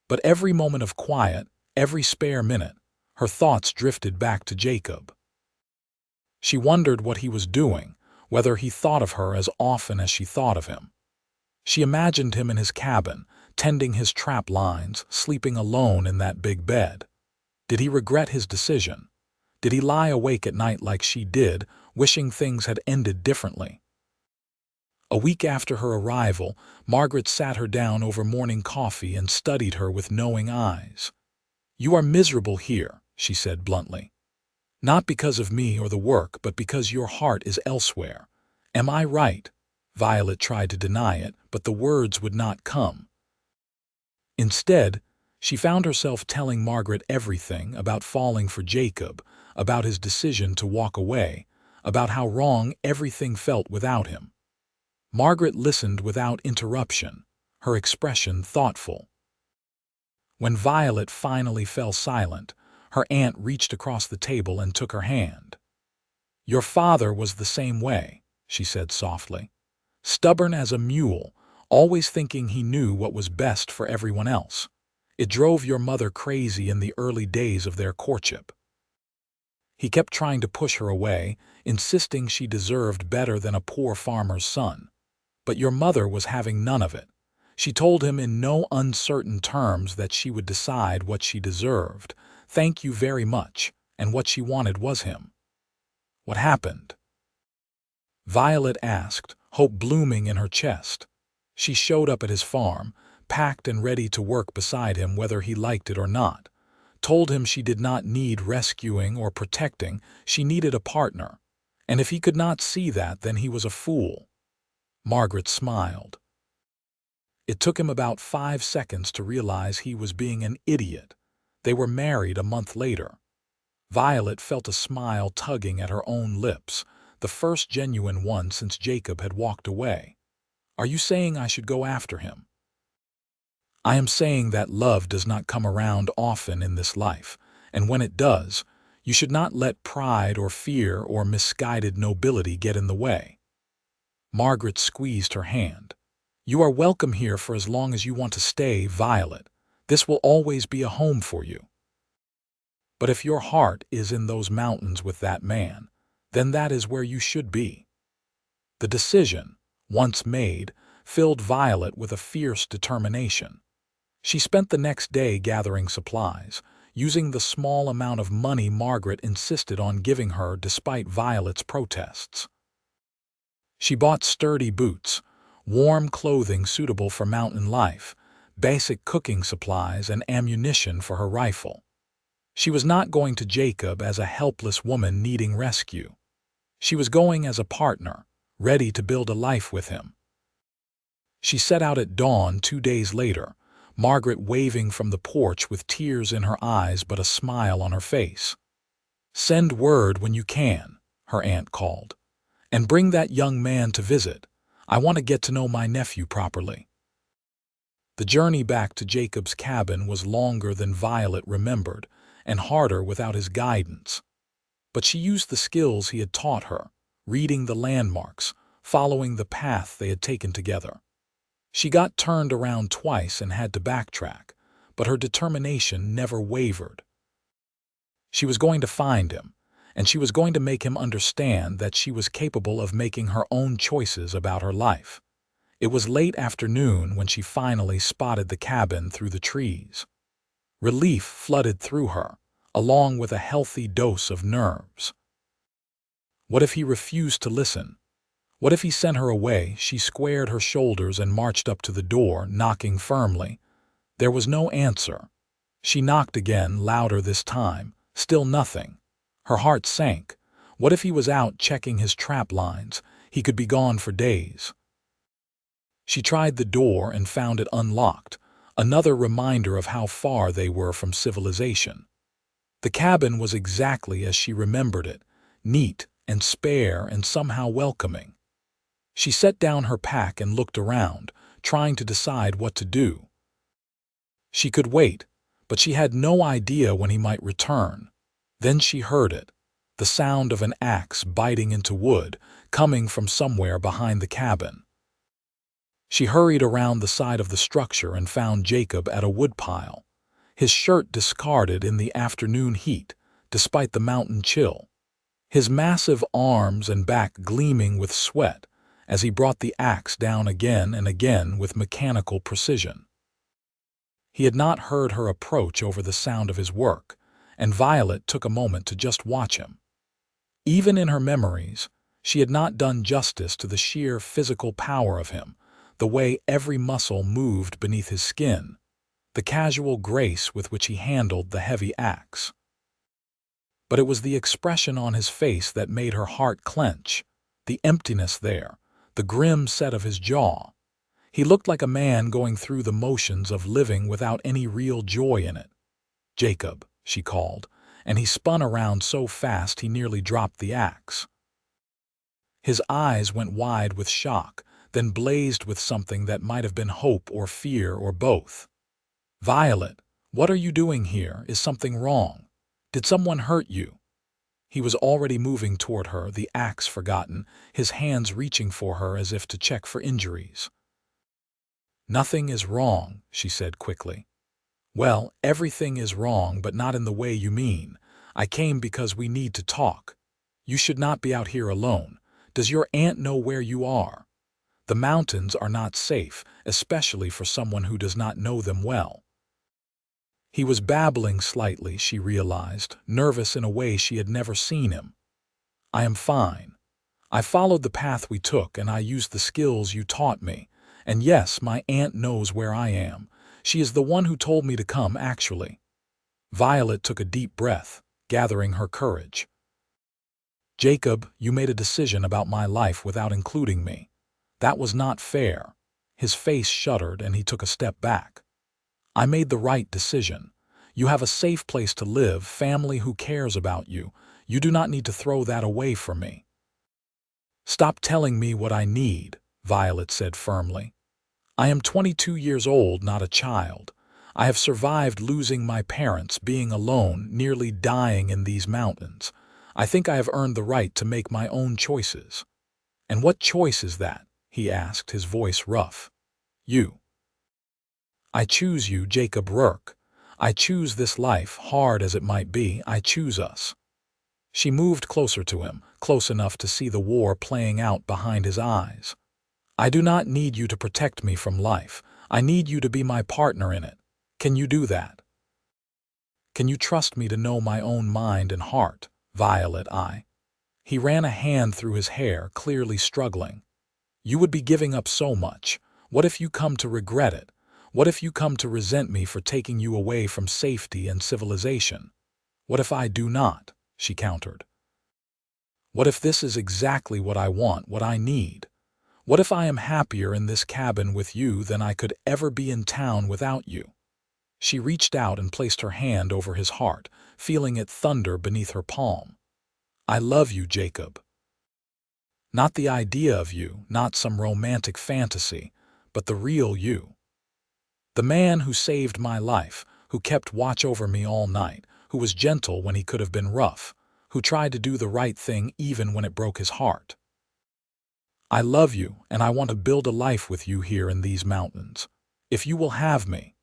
But every moment of quiet, every spare minute, her thoughts drifted back to Jacob. She wondered what he was doing, whether he thought of her as often as she thought of him. She imagined him in his cabin, tending his trap lines, sleeping alone in that big bed. Did he regret his decision? Did he lie awake at night like she did, wishing things had ended differently? A week after her arrival, Margaret sat her down over morning coffee and studied her with knowing eyes. "You are miserable here," she said bluntly. "Not because of me or the work, but because your heart is elsewhere. Am I right?" Violet tried to deny it, but the words would not come. Instead, she found herself telling Margaret everything about falling for Jacob, about his decision to walk away, about how wrong everything felt without him. Margaret listened without interruption, her expression thoughtful. When Violet finally fell silent, her aunt reached across the table and took her hand. "Your father was the same way," she said softly. "Stubborn as a mule, always thinking he knew what was best for everyone else. It drove your mother crazy in the early days of their courtship. He kept trying to push her away, insisting she deserved better than a poor farmer's son. But your mother was having none of it. She told him in no uncertain terms that she would decide what she deserved, thank you very much, and what she wanted was him." "What happened?" Violet asked, hope blooming in her chest. She showed up at his farm, packed and ready to work beside him whether he liked it or not. Told him she did not need rescuing or protecting, she needed a partner. And if he could not see that, then he was a fool. Margaret smiled. It took him about 5 seconds to realize he was being an idiot. They were married a month later. Violet felt a smile tugging at her own lips, the first genuine one since Jacob had walked away. "Are you saying I should go after him?" "I am saying that love does not come around often in this life, and when it does, you should not let pride or fear or misguided nobility get in the way." Margaret squeezed her hand. "You are welcome here for as long as you want to stay, Violet. This will always be a home for you. But if your heart is in those mountains with that man, then that is where you should be." The decision, once made, filled Violet with a fierce determination. She spent the next day gathering supplies, using the small amount of money Margaret insisted on giving her despite Violet's protests. She bought sturdy boots, warm clothing suitable for mountain life, basic cooking supplies, and ammunition for her rifle. She was not going to Jacob as a helpless woman needing rescue. She was going as a partner, ready to build a life with him. She set out at dawn 2 days later, Margaret waving from the porch with tears in her eyes but a smile on her face. "Send word when you can," her aunt called. "And bring that young man to visit. I want to get to know my nephew properly." The journey back to Jacob's cabin was longer than Violet remembered, and harder without his guidance. But she used the skills he had taught her, reading the landmarks, following the path they had taken together. She got turned around twice and had to backtrack, but her determination never wavered. She was going to find him, and she was going to make him understand that she was capable of making her own choices about her life. It was late afternoon when she finally spotted the cabin through the trees. Relief flooded through her, along with a healthy dose of nerves. What if he refused to listen? What if he sent her away? She squared her shoulders and marched up to the door, knocking firmly. There was no answer. She knocked again, louder this time. Still nothing. Her heart sank. What if he was out checking his trap lines? He could be gone for days. She tried the door and found it unlocked, another reminder of how far they were from civilization. The cabin was exactly as she remembered it, neat and spare and somehow welcoming. She set down her pack and looked around, trying to decide what to do. She could wait, but she had no idea when he might return. Then she heard it, the sound of an axe biting into wood, coming from somewhere behind the cabin. She hurried around the side of the structure and found Jacob at a woodpile, his shirt discarded in the afternoon heat, despite the mountain chill, his massive arms and back gleaming with sweat as he brought the axe down again and again with mechanical precision. He had not heard her approach over the sound of his work, and Violet took a moment to just watch him. Even in her memories, she had not done justice to the sheer physical power of him, the way every muscle moved beneath his skin, the casual grace with which he handled the heavy axe. But it was the expression on his face that made her heart clench, the emptiness there, the grim set of his jaw. He looked like a man going through the motions of living without any real joy in it. "Jacob," she called, and he spun around so fast he nearly dropped the axe. His eyes went wide with shock, then blazed with something that might have been hope or fear or both. "Violet, what are you doing here? Is something wrong? Did someone hurt you?" He was already moving toward her, the axe forgotten, his hands reaching for her as if to check for injuries. "Nothing is wrong," she said quickly. "Well, everything is wrong, but not in the way you mean. I came because we need to talk. You should not be out here alone. Does your aunt know where you are? The mountains are not safe, especially for someone who does not know them well." He was babbling slightly, she realized, nervous in a way she had never seen him. "I am fine. I followed the path we took, and I used the skills you taught me. And yes, my aunt knows where I am. She is the one who told me to come, actually." Violet took a deep breath, gathering her courage. "Jacob, you made a decision about my life without including me. That was not fair." His face shuddered and he took a step back. "I made the right decision. You have a safe place to live, family who cares about you. You do not need to throw that away from me." "Stop telling me what I need," Violet said firmly. "I am 22 years old, not a child. I have survived losing my parents, being alone, nearly dying in these mountains. I think I have earned the right to make my own choices." "And what choice is that?" he asked, his voice rough. "You. I choose you, Jacob Rourke. I choose this life, hard as it might be. I choose us." She moved closer to him, close enough to see the war playing out behind his eyes. "I do not need you to protect me from life. I need you to be my partner in it. Can you do that? Can you trust me to know my own mind and heart, Violet?" He ran a hand through his hair, clearly struggling. You would be giving up so much. What if you come to regret it? What if you come to resent me for taking you away from safety and civilization? What if I do not? She countered. What if this is exactly what I want, what I need? What if I am happier in this cabin with you than I could ever be in town without you? She reached out and placed her hand over his heart, feeling it thunder beneath her palm. I love you, Jacob. Not the idea of you, not some romantic fantasy, but the real you. The man who saved my life, who kept watch over me all night, who was gentle when he could have been rough, who tried to do the right thing even when it broke his heart. I love you, and I want to build a life with you here in these mountains, if you will have me.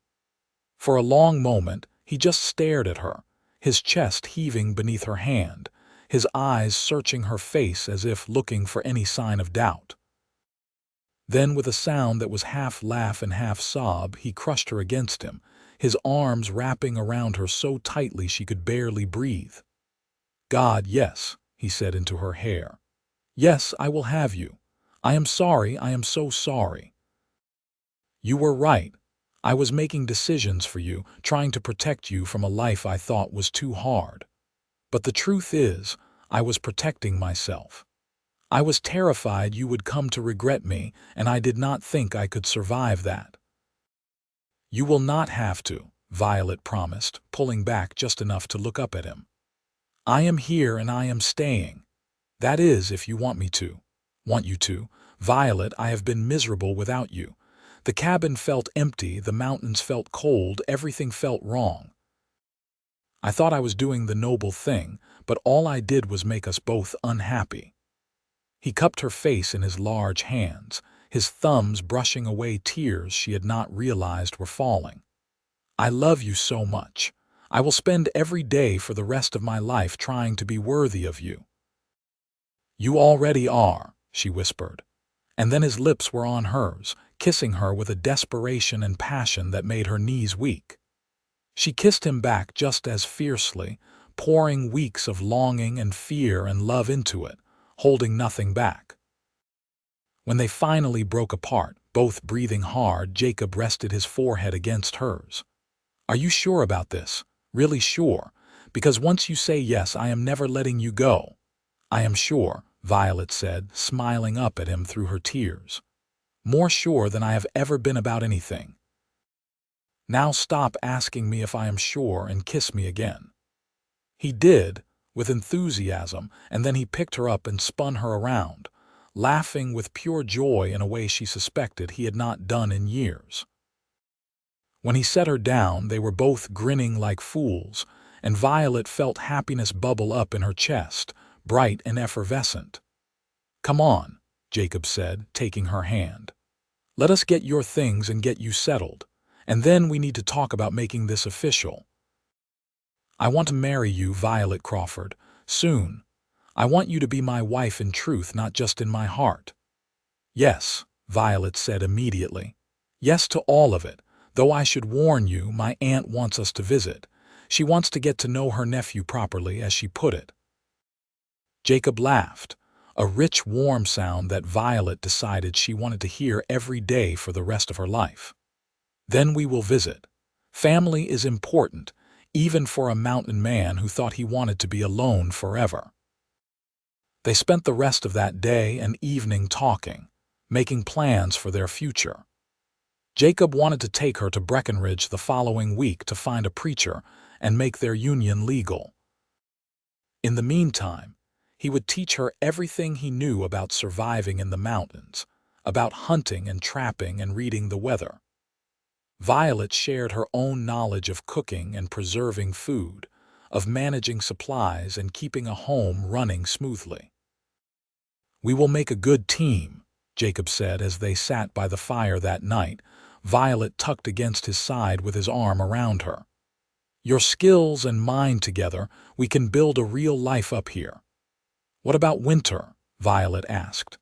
For a long moment, he just stared at her, his chest heaving beneath her hand, his eyes searching her face as if looking for any sign of doubt. Then, with a sound that was half laugh and half sob, he crushed her against him, his arms wrapping around her so tightly she could barely breathe. God, yes, he said into her hair. Yes, I will have you. I am sorry, I am so sorry. You were right. I was making decisions for you, trying to protect you from a life I thought was too hard. But the truth is, I was protecting myself. I was terrified you would come to regret me, and I did not think I could survive that. You will not have to, Violet promised, pulling back just enough to look up at him. I am here and I am staying. That is, if you want me to. Want you to? Violet, I have been miserable without you. The cabin felt empty, the mountains felt cold, everything felt wrong. I thought I was doing the noble thing, but all I did was make us both unhappy. He cupped her face in his large hands, his thumbs brushing away tears she had not realized were falling. I love you so much. I will spend every day for the rest of my life trying to be worthy of you. You already are, she whispered. And then his lips were on hers, kissing her with a desperation and passion that made her knees weak. She kissed him back just as fiercely, pouring weeks of longing and fear and love into it, holding nothing back. When they finally broke apart, both breathing hard, Jacob rested his forehead against hers. Are you sure about this? Really sure? Because once you say yes, I am never letting you go. I am sure, Violet said, smiling up at him through her tears. More sure than I have ever been about anything. Now stop asking me if I am sure and kiss me again. He did, with enthusiasm, and then he picked her up and spun her around, laughing with pure joy in a way she suspected he had not done in years. When he set her down, they were both grinning like fools, and Violet felt happiness bubble up in her chest, bright and effervescent. Come on, Jacob said, taking her hand. Let us get your things and get you settled, and then we need to talk about making this official. I want to marry you, Violet Crawford, soon. I want you to be my wife in truth, not just in my heart. Yes, Violet said immediately. Yes to all of it, though I should warn you, my aunt wants us to visit. She wants to get to know her nephew properly, as she put it. Jacob laughed, a rich, warm sound that Violet decided she wanted to hear every day for the rest of her life. Then we will visit. Family is important, even for a mountain man who thought he wanted to be alone forever. They spent the rest of that day and evening talking, making plans for their future. Jacob wanted to take her to Breckenridge the following week to find a preacher and make their union legal. In the meantime, he would teach her everything he knew about surviving in the mountains, about hunting and trapping and reading the weather. Violet shared her own knowledge of cooking and preserving food, of managing supplies and keeping a home running smoothly. We will make a good team, Jacob said as they sat by the fire that night, Violet tucked against his side with his arm around her. Your skills and mine together, we can build a real life up here. What about winter? Violet asked.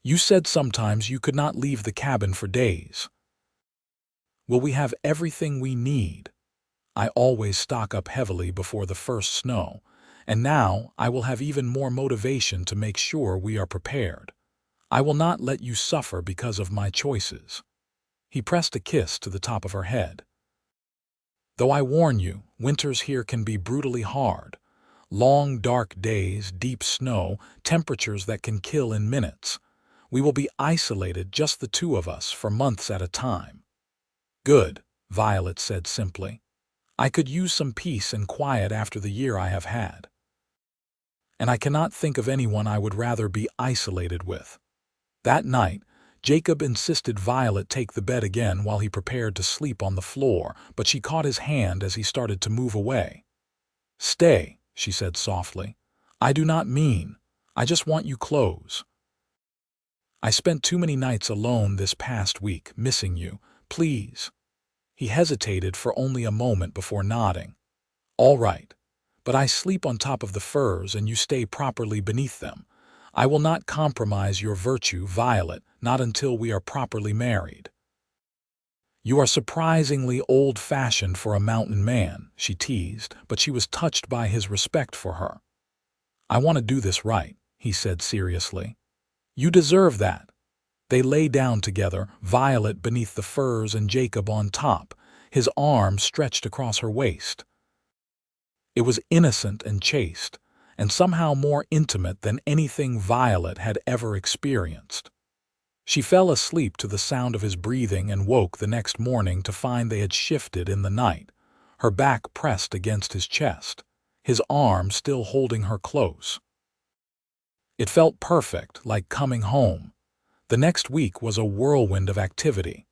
You said sometimes you could not leave the cabin for days. Will we have everything we need? I always stock up heavily before the first snow, and now I will have even more motivation to make sure we are prepared. I will not let you suffer because of my choices." He pressed a kiss to the top of her head. "Though I warn you, winters here can be brutally hard. Long, dark days, deep snow, temperatures that can kill in minutes. We will be isolated, just the two of us, for months at a time." "Good," Violet said simply. "I could use some peace and quiet after the year I have had. And I cannot think of anyone I would rather be isolated with." That night, Jacob insisted Violet take the bed again while he prepared to sleep on the floor, but she caught his hand as he started to move away. "Stay," she said softly. "I do not mean. I just want you close. I spent too many nights alone this past week, missing you. Please." He hesitated for only a moment before nodding. "All right. But I sleep on top of the furs and you stay properly beneath them. I will not compromise your virtue, Violet, not until we are properly married." "You are surprisingly old-fashioned for a mountain man," she teased, but she was touched by his respect for her. "I want to do this right," he said seriously. "You deserve that." They lay down together, Violet beneath the furs and Jacob on top, his arms stretched across her waist. It was innocent and chaste, and somehow more intimate than anything Violet had ever experienced. She fell asleep to the sound of his breathing and woke the next morning to find they had shifted in the night, her back pressed against his chest, his arm still holding her close. It felt perfect, like coming home. The next week was a whirlwind of activity.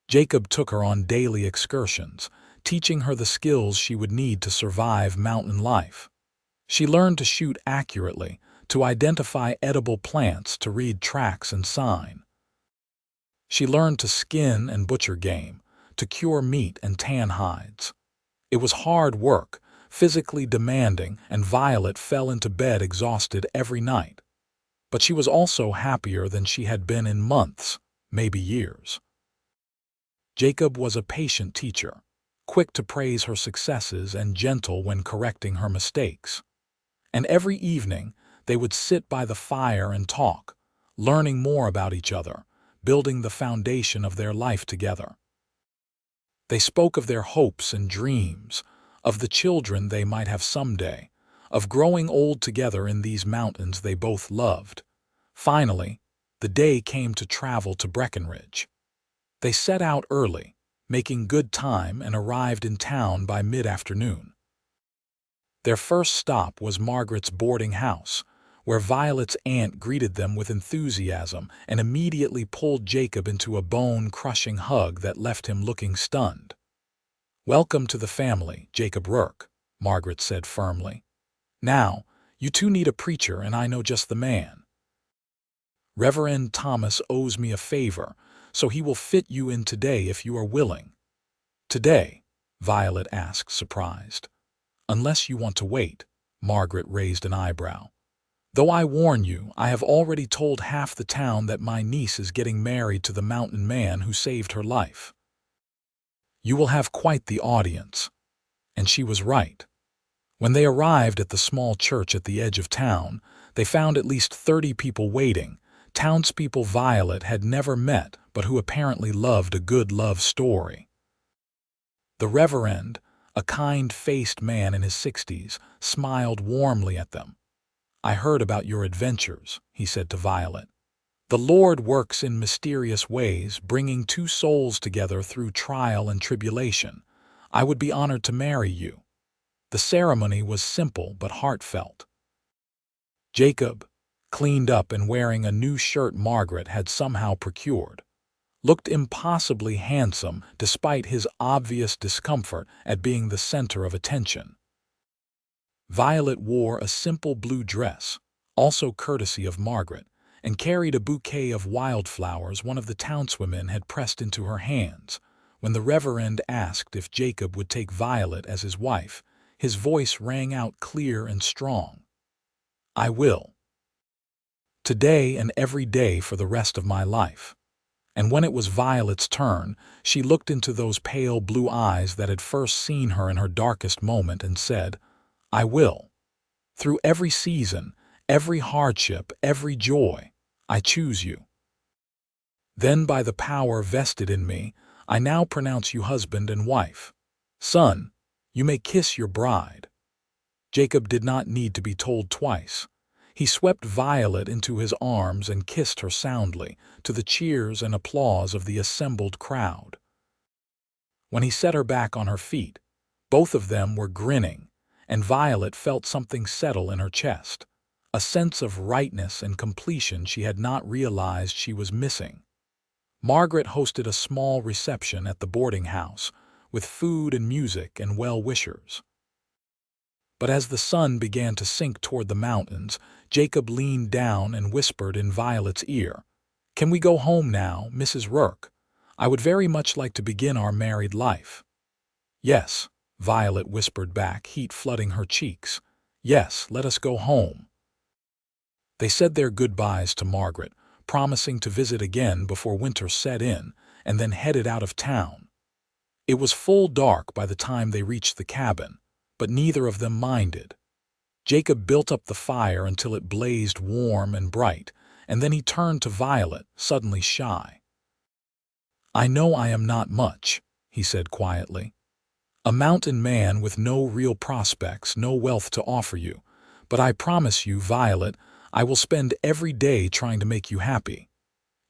Jacob took her on daily excursions, teaching her the skills she would need to survive mountain life. She learned to shoot accurately, to identify edible plants, to read tracks and sign. She learned to skin and butcher game, to cure meat and tan hides. It was hard work, physically demanding, and Violet fell into bed exhausted every night. But she was also happier than she had been in months, maybe years. Jacob was a patient teacher, quick to praise her successes and gentle when correcting her mistakes. And every evening, they would sit by the fire and talk, learning more about each other, building the foundation of their life together. They spoke of their hopes and dreams, of the children they might have someday, of growing old together in these mountains they both loved. Finally, the day came to travel to Breckenridge. They set out early, making good time, and arrived in town by mid-afternoon. Their first stop was Margaret's boarding house, where Violet's aunt greeted them with enthusiasm and immediately pulled Jacob into a bone-crushing hug that left him looking stunned. "Welcome to the family, Jacob Rourke," Margaret said firmly. "Now, you two need a preacher, and I know just the man. Reverend Thomas owes me a favor, so he will fit you in today if you are willing." "Today?" Violet asked, surprised. "Unless you want to wait," Margaret raised an eyebrow. "Though I warn you, I have already told half the town that my niece is getting married to the mountain man who saved her life. You will have quite the audience." And she was right. When they arrived at the small church at the edge of town, they found at least 30 people waiting, townspeople Violet had never met but who apparently loved a good love story. The Reverend, a kind-faced man in his 60s, smiled warmly at them. "I heard about your adventures," he said to Violet. "The Lord works in mysterious ways, bringing two souls together through trial and tribulation. I would be honored to marry you." The ceremony was simple but heartfelt. Jacob, cleaned up and wearing a new shirt Margaret had somehow procured, looked impossibly handsome despite his obvious discomfort at being the center of attention. Violet wore a simple blue dress, also courtesy of Margaret, and carried a bouquet of wildflowers one of the townswomen had pressed into her hands. When the Reverend asked if Jacob would take Violet as his wife, his voice rang out clear and strong. "I will. Today and every day for the rest of my life." And when it was Violet's turn, she looked into those pale blue eyes that had first seen her in her darkest moment and said, "I will. Through every season, every hardship, every joy, I choose you. Then by the power vested in me, I now pronounce you husband and wife. Son, you may kiss your bride." Jacob did not need to be told twice. He swept Violet into his arms and kissed her soundly, to the cheers and applause of the assembled crowd. When he set her back on her feet, both of them were grinning, and Violet felt something settle in her chest, a sense of rightness and completion she had not realized she was missing. Margaret hosted a small reception at the boarding house, with food and music and well-wishers. But as the sun began to sink toward the mountains, Jacob leaned down and whispered in Violet's ear, "Can we go home now, Mrs. Rourke? I would very much like to begin our married life." "Yes," Violet whispered back, heat flooding her cheeks. "Yes, let us go home." They said their goodbyes to Margaret, promising to visit again before winter set in, and then headed out of town. It was full dark by the time they reached the cabin, but neither of them minded. Jacob built up the fire until it blazed warm and bright, and then he turned to Violet, suddenly shy. "I know I am not much," he said quietly. "A mountain man with no real prospects, no wealth to offer you, but I promise you, Violet, I will spend every day trying to make you happy.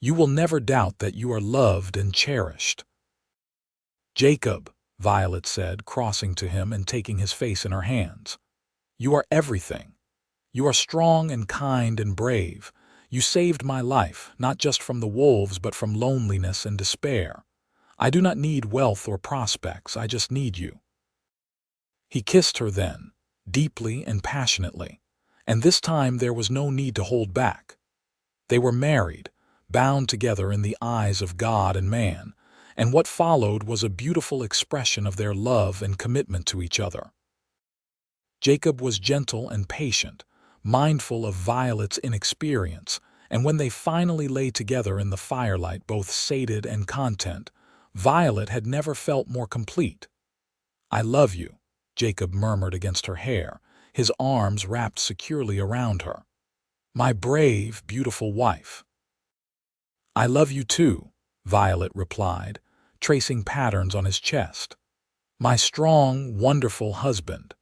You will never doubt that you are loved and cherished." "Jacob," Violet said, crossing to him and taking his face in her hands, "you are everything. You are strong and kind and brave. You saved my life, not just from the wolves but from loneliness and despair. I do not need wealth or prospects, I just need you." He kissed her then, deeply and passionately, and this time there was no need to hold back. They were married, bound together in the eyes of God and man, and what followed was a beautiful expression of their love and commitment to each other. Jacob was gentle and patient, mindful of Violet's inexperience, and when they finally lay together in the firelight, both sated and content, Violet had never felt more complete. "I love you," Jacob murmured against her hair, his arms wrapped securely around her. "My brave, beautiful wife." "I love you too," Violet replied, tracing patterns on his chest. "My strong, wonderful husband."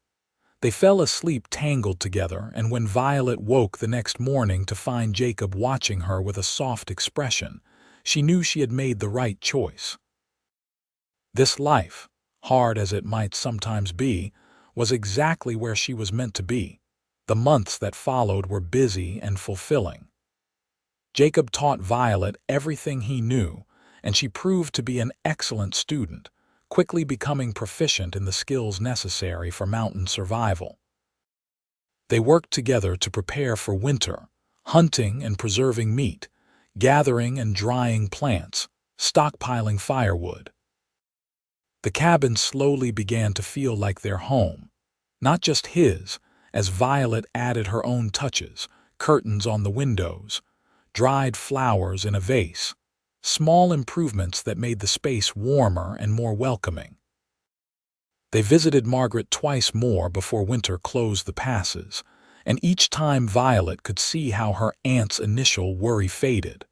They fell asleep tangled together, and when Violet woke the next morning to find Jacob watching her with a soft expression, she knew she had made the right choice. This life, hard as it might sometimes be, was exactly where she was meant to be. The months that followed were busy and fulfilling. Jacob taught Violet everything he knew, and she proved to be an excellent student, quickly becoming proficient in the skills necessary for mountain survival. They worked together to prepare for winter, hunting and preserving meat, gathering and drying plants, stockpiling firewood. The cabin slowly began to feel like their home, not just his, as Violet added her own touches, curtains on the windows, dried flowers in a vase, small improvements that made the space warmer and more welcoming. They visited Margaret twice more before winter closed the passes, and each time Violet could see how her aunt's initial worry faded.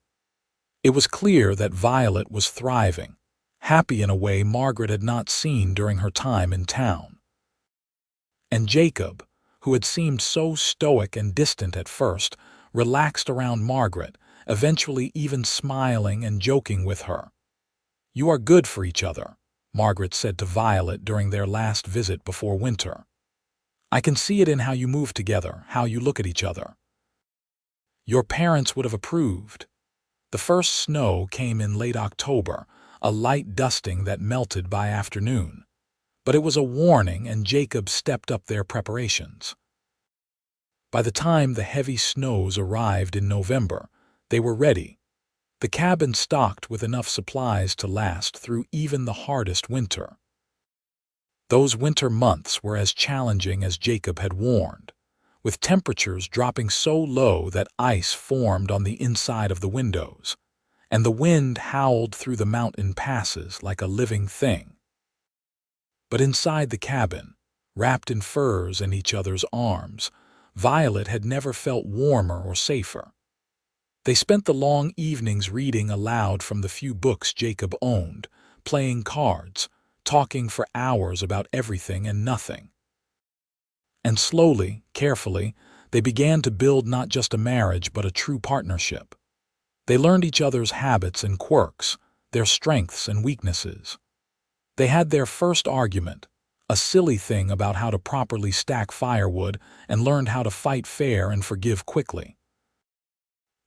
It was clear that Violet was thriving, happy in a way Margaret had not seen during her time in town. And Jacob, who had seemed so stoic and distant at first, relaxed around Margaret, eventually even smiling and joking with her. "You are good for each other," Margaret said to Violet during their last visit before winter. "I can see it in how you move together, how you look at each other. Your parents would have approved." The first snow came in late October, a light dusting that melted by afternoon. But it was a warning, and Jacob stepped up their preparations. By the time the heavy snows arrived in November, they were ready. The cabin stocked with enough supplies to last through even the hardest winter. Those winter months were as challenging as Jacob had warned, with temperatures dropping so low that ice formed on the inside of the windows, and the wind howled through the mountain passes like a living thing. But inside the cabin, wrapped in furs and each other's arms, Violet had never felt warmer or safer. They spent the long evenings reading aloud from the few books Jacob owned, playing cards, talking for hours about everything and nothing. And slowly, carefully, they began to build not just a marriage but a true partnership. They learned each other's habits and quirks, their strengths and weaknesses. They had their first argument, a silly thing about how to properly stack firewood, and learned how to fight fair and forgive quickly.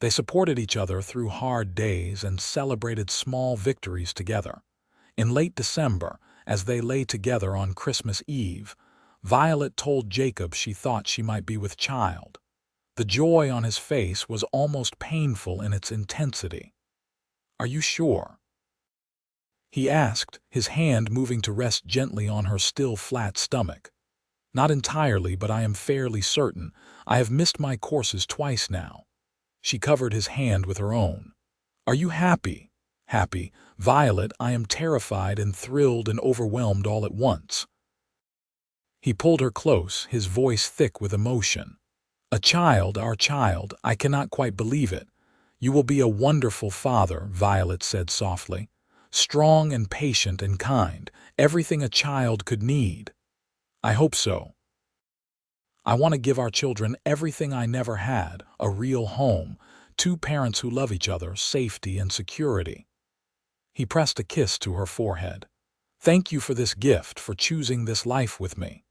They supported each other through hard days and celebrated small victories together. In late December, as they lay together on Christmas Eve, Violet told Jacob she thought she might be with child. The joy on his face was almost painful in its intensity. "Are you sure?" he asked, his hand moving to rest gently on her still flat stomach. "Not entirely, but I am fairly certain. I have missed my courses twice now." She covered his hand with her own. "Are you happy?" "Happy, Violet. I am terrified and thrilled and overwhelmed all at once." He pulled her close, his voice thick with emotion. "A child, our child, I cannot quite believe it." "You will be a wonderful father," Violet said softly. "Strong and patient and kind, everything a child could need." "I hope so. I want to give our children everything I never had, a real home, two parents who love each other, safety and security." He pressed a kiss to her forehead. "Thank you for this gift, for choosing this life with me."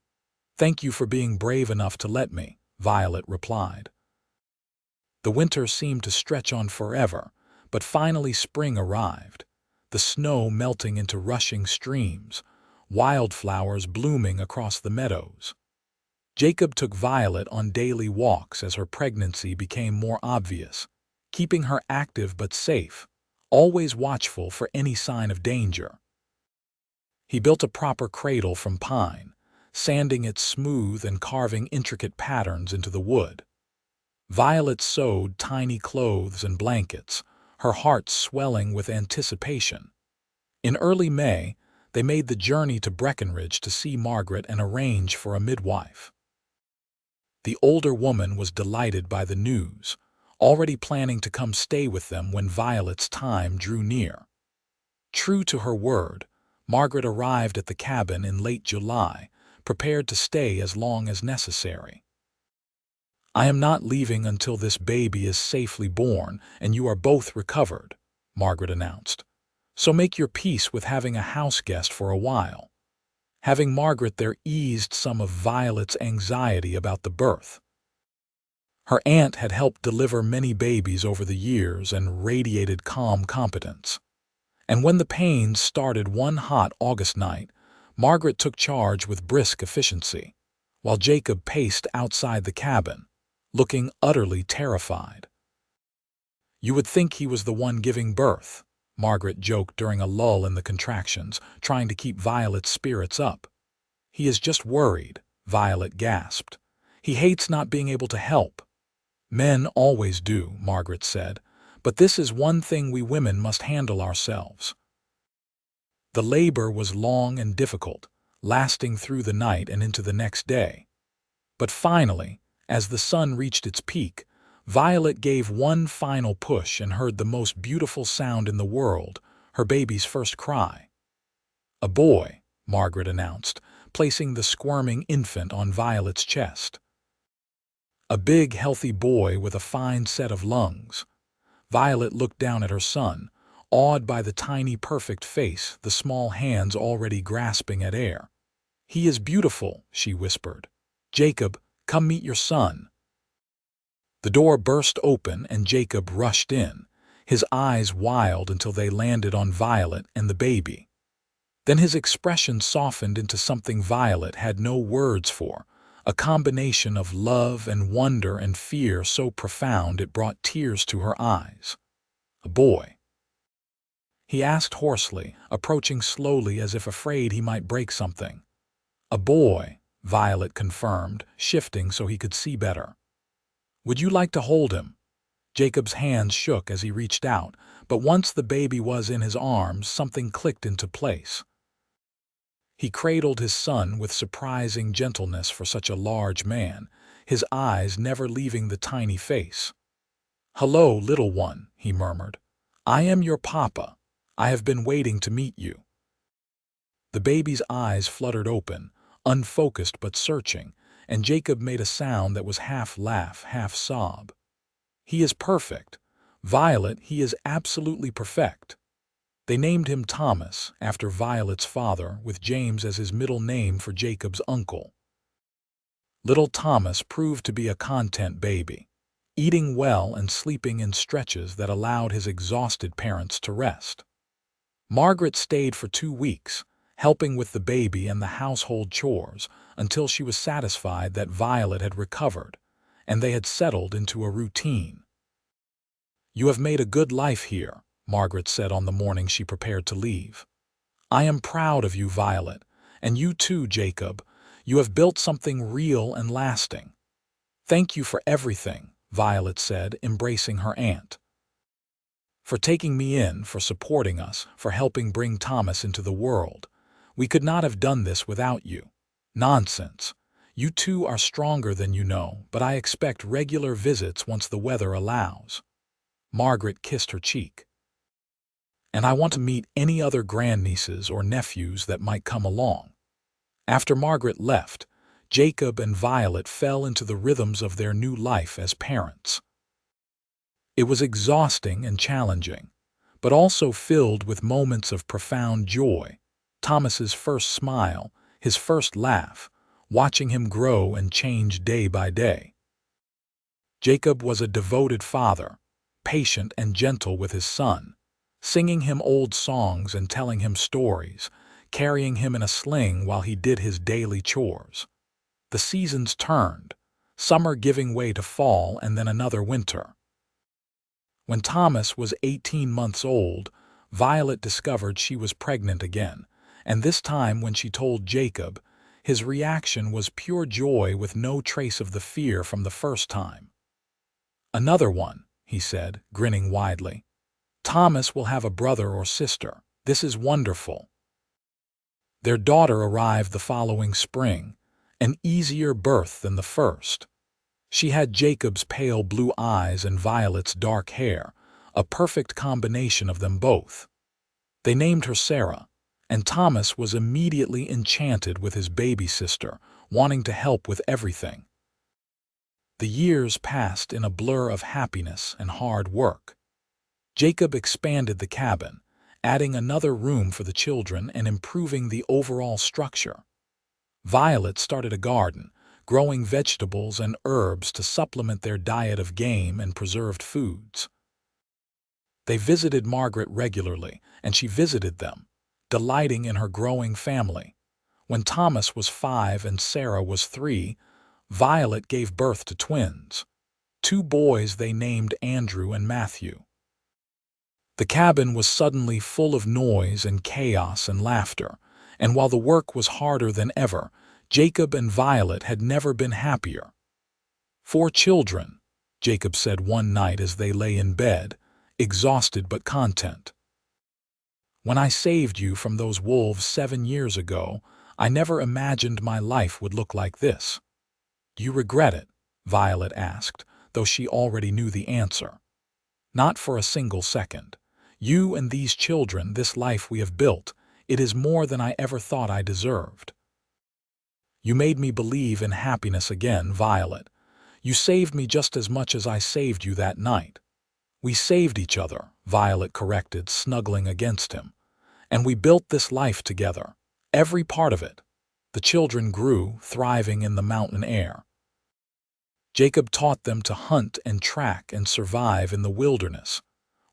"Thank you for being brave enough to let me," Violet replied. The winter seemed to stretch on forever, but finally spring arrived. The snow melting into rushing streams, wildflowers blooming across the meadows. Jacob took Violet on daily walks as her pregnancy became more obvious, keeping her active but safe, always watchful for any sign of danger. He built a proper cradle from pine, sanding it smooth and carving intricate patterns into the wood. Violet sewed tiny clothes and blankets, her heart swelling with anticipation. In early May, they made the journey to Breckenridge to see Margaret and arrange for a midwife. The older woman was delighted by the news, already planning to come stay with them when Violet's time drew near. True to her word, Margaret arrived at the cabin in late July, prepared to stay as long as necessary. "I am not leaving until this baby is safely born and you are both recovered," Margaret announced. "So make your peace with having a house guest for a while." Having Margaret there eased some of Violet's anxiety about the birth. Her aunt had helped deliver many babies over the years and radiated calm competence. And when the pains started one hot August night, Margaret took charge with brisk efficiency, while Jacob paced outside the cabin, looking utterly terrified. "You would think he was the one giving birth," Margaret joked during a lull in the contractions, trying to keep Violet's spirits up. "He is just worried," Violet gasped. "He hates not being able to help." "Men always do," Margaret said, "but this is one thing we women must handle ourselves." The labor was long and difficult, lasting through the night and into the next day. But finally, as the sun reached its peak, Violet gave one final push and heard the most beautiful sound in the world, her baby's first cry. "A boy," Margaret announced, placing the squirming infant on Violet's chest. A big, healthy boy with a fine set of lungs. Violet looked down at her son, awed by the tiny, perfect face, the small hands already grasping at air. "He is beautiful," she whispered. "Jacob, come meet your son." The door burst open and Jacob rushed in, his eyes wild until they landed on Violet and the baby. Then his expression softened into something Violet had no words for, a combination of love and wonder and fear so profound it brought tears to her eyes. "A boy?" he asked hoarsely, approaching slowly as if afraid he might break something. "A boy," Violet confirmed, shifting so he could see better. "Would you like to hold him?" Jacob's hands shook as he reached out, but once the baby was in his arms, something clicked into place. He cradled his son with surprising gentleness for such a large man, his eyes never leaving the tiny face. "Hello, little one," he murmured. "I am your papa. I have been waiting to meet you." The baby's eyes fluttered open, unfocused but searching, and Jacob made a sound that was half laugh, half sob. "He is perfect. Violet, he is absolutely perfect." They named him Thomas, after Violet's father, with James as his middle name for Jacob's uncle. Little Thomas proved to be a content baby, eating well and sleeping in stretches that allowed his exhausted parents to rest. Margaret stayed for 2 weeks, helping with the baby and the household chores until she was satisfied that Violet had recovered, and they had settled into a routine. "You have made a good life here," Margaret said on the morning she prepared to leave. "I am proud of you, Violet, and you too, Jacob. You have built something real and lasting." "Thank you for everything," Violet said, embracing her aunt. "For taking me in, for supporting us, for helping bring Thomas into the world. We could not have done this without you." "Nonsense. You two are stronger than you know, but I expect regular visits once the weather allows." Margaret kissed her cheek. "And I want to meet any other grandnieces or nephews that might come along." After Margaret left, Jacob and Violet fell into the rhythms of their new life as parents. It was exhausting and challenging, but also filled with moments of profound joy. Thomas's first smile, his first laugh, watching him grow and change day by day. Jacob was a devoted father, patient and gentle with his son, singing him old songs and telling him stories, carrying him in a sling while he did his daily chores. The seasons turned, summer giving way to fall and then another winter. When Thomas was 18 months old, Violet discovered she was pregnant again, and this time when she told Jacob, his reaction was pure joy with no trace of the fear from the first time. "Another one," he said, grinning widely. "Thomas will have a brother or sister. This is wonderful." Their daughter arrived the following spring, an easier birth than the first. She had Jacob's pale blue eyes and Violet's dark hair, a perfect combination of them both. They named her Sarah, and Thomas was immediately enchanted with his baby sister, wanting to help with everything. The years passed in a blur of happiness and hard work. Jacob expanded the cabin, adding another room for the children and improving the overall structure. Violet started a garden, growing vegetables and herbs to supplement their diet of game and preserved foods. They visited Margaret regularly, and she visited them, delighting in her growing family. When Thomas was 5 and Sarah was 3, Violet gave birth to twins, 2 boys they named Andrew and Matthew. The cabin was suddenly full of noise and chaos and laughter, and while the work was harder than ever, Jacob and Violet had never been happier. "4 children," Jacob said one night as they lay in bed, exhausted but content. "When I saved you from those wolves 7 years ago, I never imagined my life would look like this." "Do you regret it?" Violet asked, though she already knew the answer. "Not for a single second. You and these children, this life we have built, it is more than I ever thought I deserved." "You made me believe in happiness again, Violet. You saved me just as much as I saved you that night." "We saved each other," Violet corrected, snuggling against him. "And we built this life together, every part of it." The children grew, thriving in the mountain air. Jacob taught them to hunt and track and survive in the wilderness,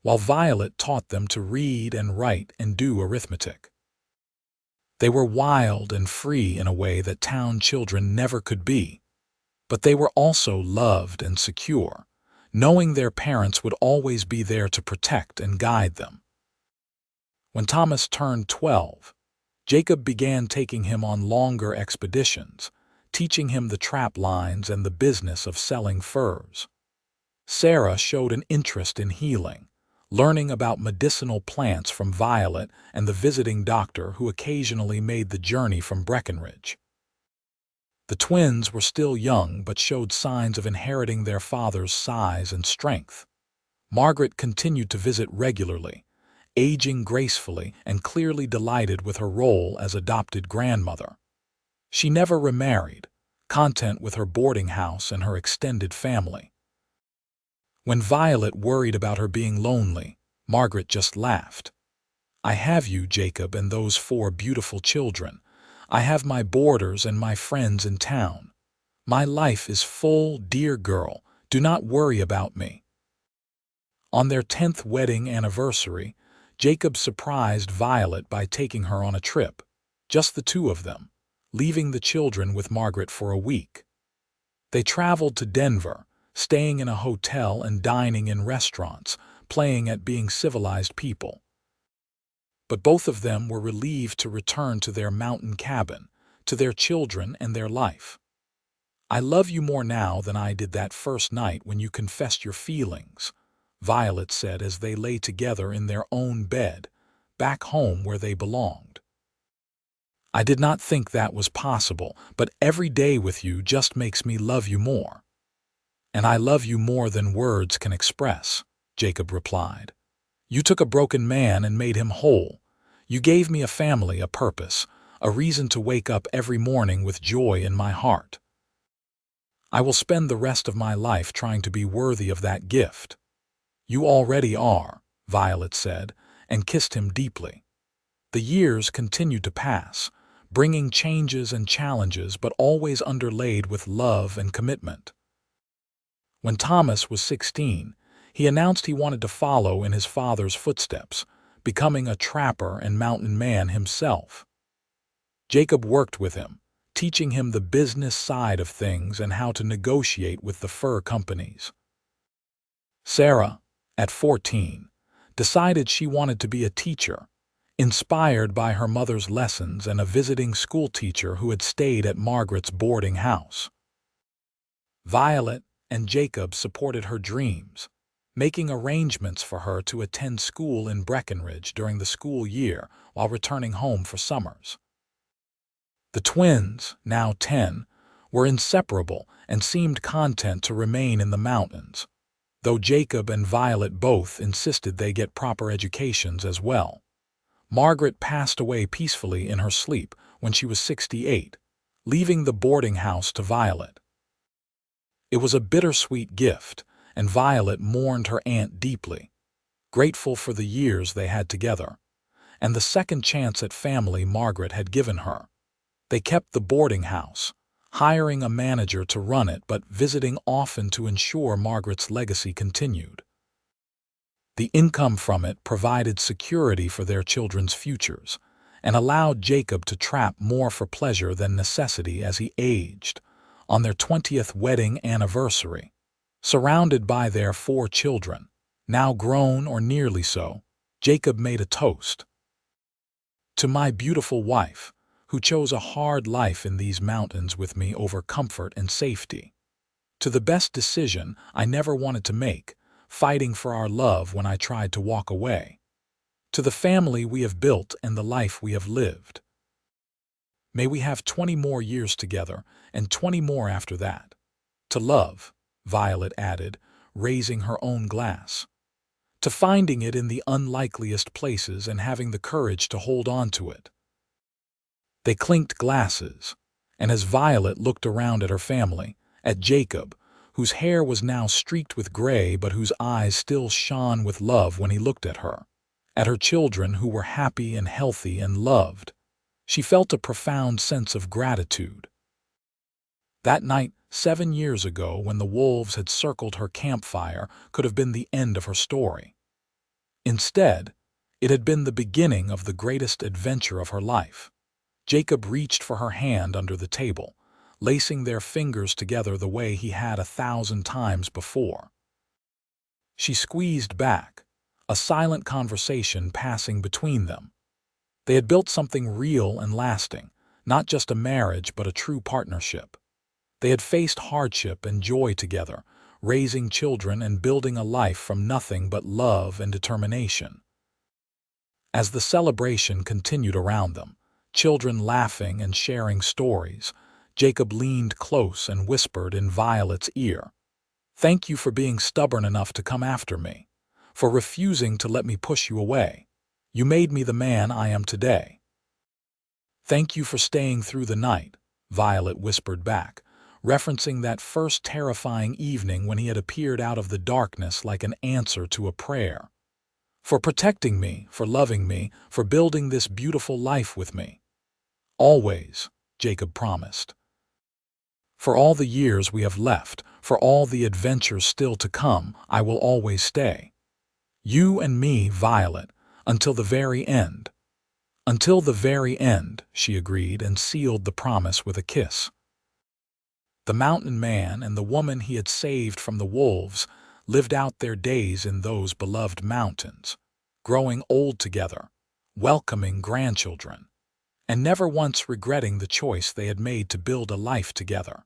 while Violet taught them to read and write and do arithmetic. They were wild and free in a way that town children never could be, but they were also loved and secure, knowing their parents would always be there to protect and guide them. When Thomas turned 12, Jacob began taking him on longer expeditions, teaching him the trap lines and the business of selling furs. Sarah showed an interest in healing, learning about medicinal plants from Violet and the visiting doctor who occasionally made the journey from Breckenridge. The twins were still young but showed signs of inheriting their father's size and strength. Margaret continued to visit regularly, aging gracefully and clearly delighted with her role as adopted grandmother. She never remarried, content with her boarding house and her extended family. When Violet worried about her being lonely, Margaret just laughed. "I have you, Jacob, and those 4 beautiful children. I have my boarders and my friends in town. My life is full, dear girl. Do not worry about me." On their 10th wedding anniversary, Jacob surprised Violet by taking her on a trip, just the 2 of them, leaving the children with Margaret for a week. They traveled to Denver, staying in a hotel and dining in restaurants, playing at being civilized people. But both of them were relieved to return to their mountain cabin, to their children and their life. "I love you more now than I did that first night when you confessed your feelings," Violet said as they lay together in their own bed, back home where they belonged. "I did not think that was possible, but every day with you just makes me love you more." "And I love you more than words can express," Jacob replied. "You took a broken man and made him whole. You gave me a family, a purpose, a reason to wake up every morning with joy in my heart. I will spend the rest of my life trying to be worthy of that gift." "You already are," Violet said, and kissed him deeply. The years continued to pass, bringing changes and challenges but always underlaid with love and commitment. When Thomas was 16, he announced he wanted to follow in his father's footsteps, becoming a trapper and mountain man himself. Jacob worked with him, teaching him the business side of things and how to negotiate with the fur companies. Sarah, at 14, decided she wanted to be a teacher, inspired by her mother's lessons and a visiting school teacher who had stayed at Margaret's boarding house. Violet and Jacob supported her dreams, making arrangements for her to attend school in Breckenridge during the school year while returning home for summers. The twins, now 10, were inseparable and seemed content to remain in the mountains, though Jacob and Violet both insisted they get proper educations as well. Margaret passed away peacefully in her sleep when she was 68, leaving the boarding house to Violet. It was a bittersweet gift, and Violet mourned her aunt deeply, grateful for the years they had together, and the second chance at family Margaret had given her. They kept the boarding house, hiring a manager to run it but visiting often to ensure Margaret's legacy continued. The income from it provided security for their children's futures and allowed Jacob to trap more for pleasure than necessity as he aged. On their 20th wedding anniversary, surrounded by their 4 children, now grown or nearly so, Jacob made a toast. "To my beautiful wife, who chose a hard life in these mountains with me over comfort and safety. To the best decision I never wanted to make, fighting for our love when I tried to walk away. To the family we have built and the life we have lived. May we have 20 more years together and 20 more after that. To love," Violet added, raising her own glass. "To finding it in the unlikeliest places and having the courage to hold on to it." They clinked glasses, and as Violet looked around at her family, at Jacob, whose hair was now streaked with gray but whose eyes still shone with love when he looked at her, at her children who were happy and healthy and loved, she felt a profound sense of gratitude. That night, 7 years ago, when the wolves had circled her campfire, could have been the end of her story. Instead, it had been the beginning of the greatest adventure of her life. Jacob reached for her hand under the table, lacing their fingers together the way he had 1,000 times before. She squeezed back, a silent conversation passing between them. They had built something real and lasting, not just a marriage but a true partnership. They had faced hardship and joy together, raising children and building a life from nothing but love and determination. As the celebration continued around them, children laughing and sharing stories, Jacob leaned close and whispered in Violet's ear, "Thank you for being stubborn enough to come after me. for refusing to let me push you away. You made me the man I am today." "Thank you for staying through the night," Violet whispered back, referencing that first terrifying evening when he had appeared out of the darkness like an answer to a prayer. "For protecting me, for loving me, for building this beautiful life with me." "Always," Jacob promised. "For all the years we have left, for all the adventures still to come, I will always stay. You and me, Violet, until the very end." "Until the very end," she agreed and sealed the promise with a kiss. The mountain man and the woman he had saved from the wolves lived out their days in those beloved mountains, growing old together, welcoming grandchildren, and never once regretting the choice they had made to build a life together.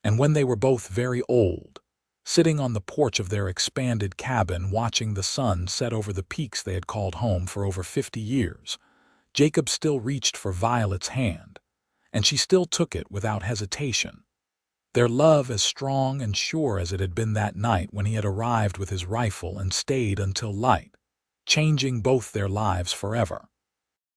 And when they were both very old, sitting on the porch of their expanded cabin watching the sun set over the peaks they had called home for over 50 years, Jacob still reached for Violet's hand, and she still took it without hesitation. Their love as strong and sure as it had been that night when he had arrived with his rifle and stayed until light, changing both their lives forever.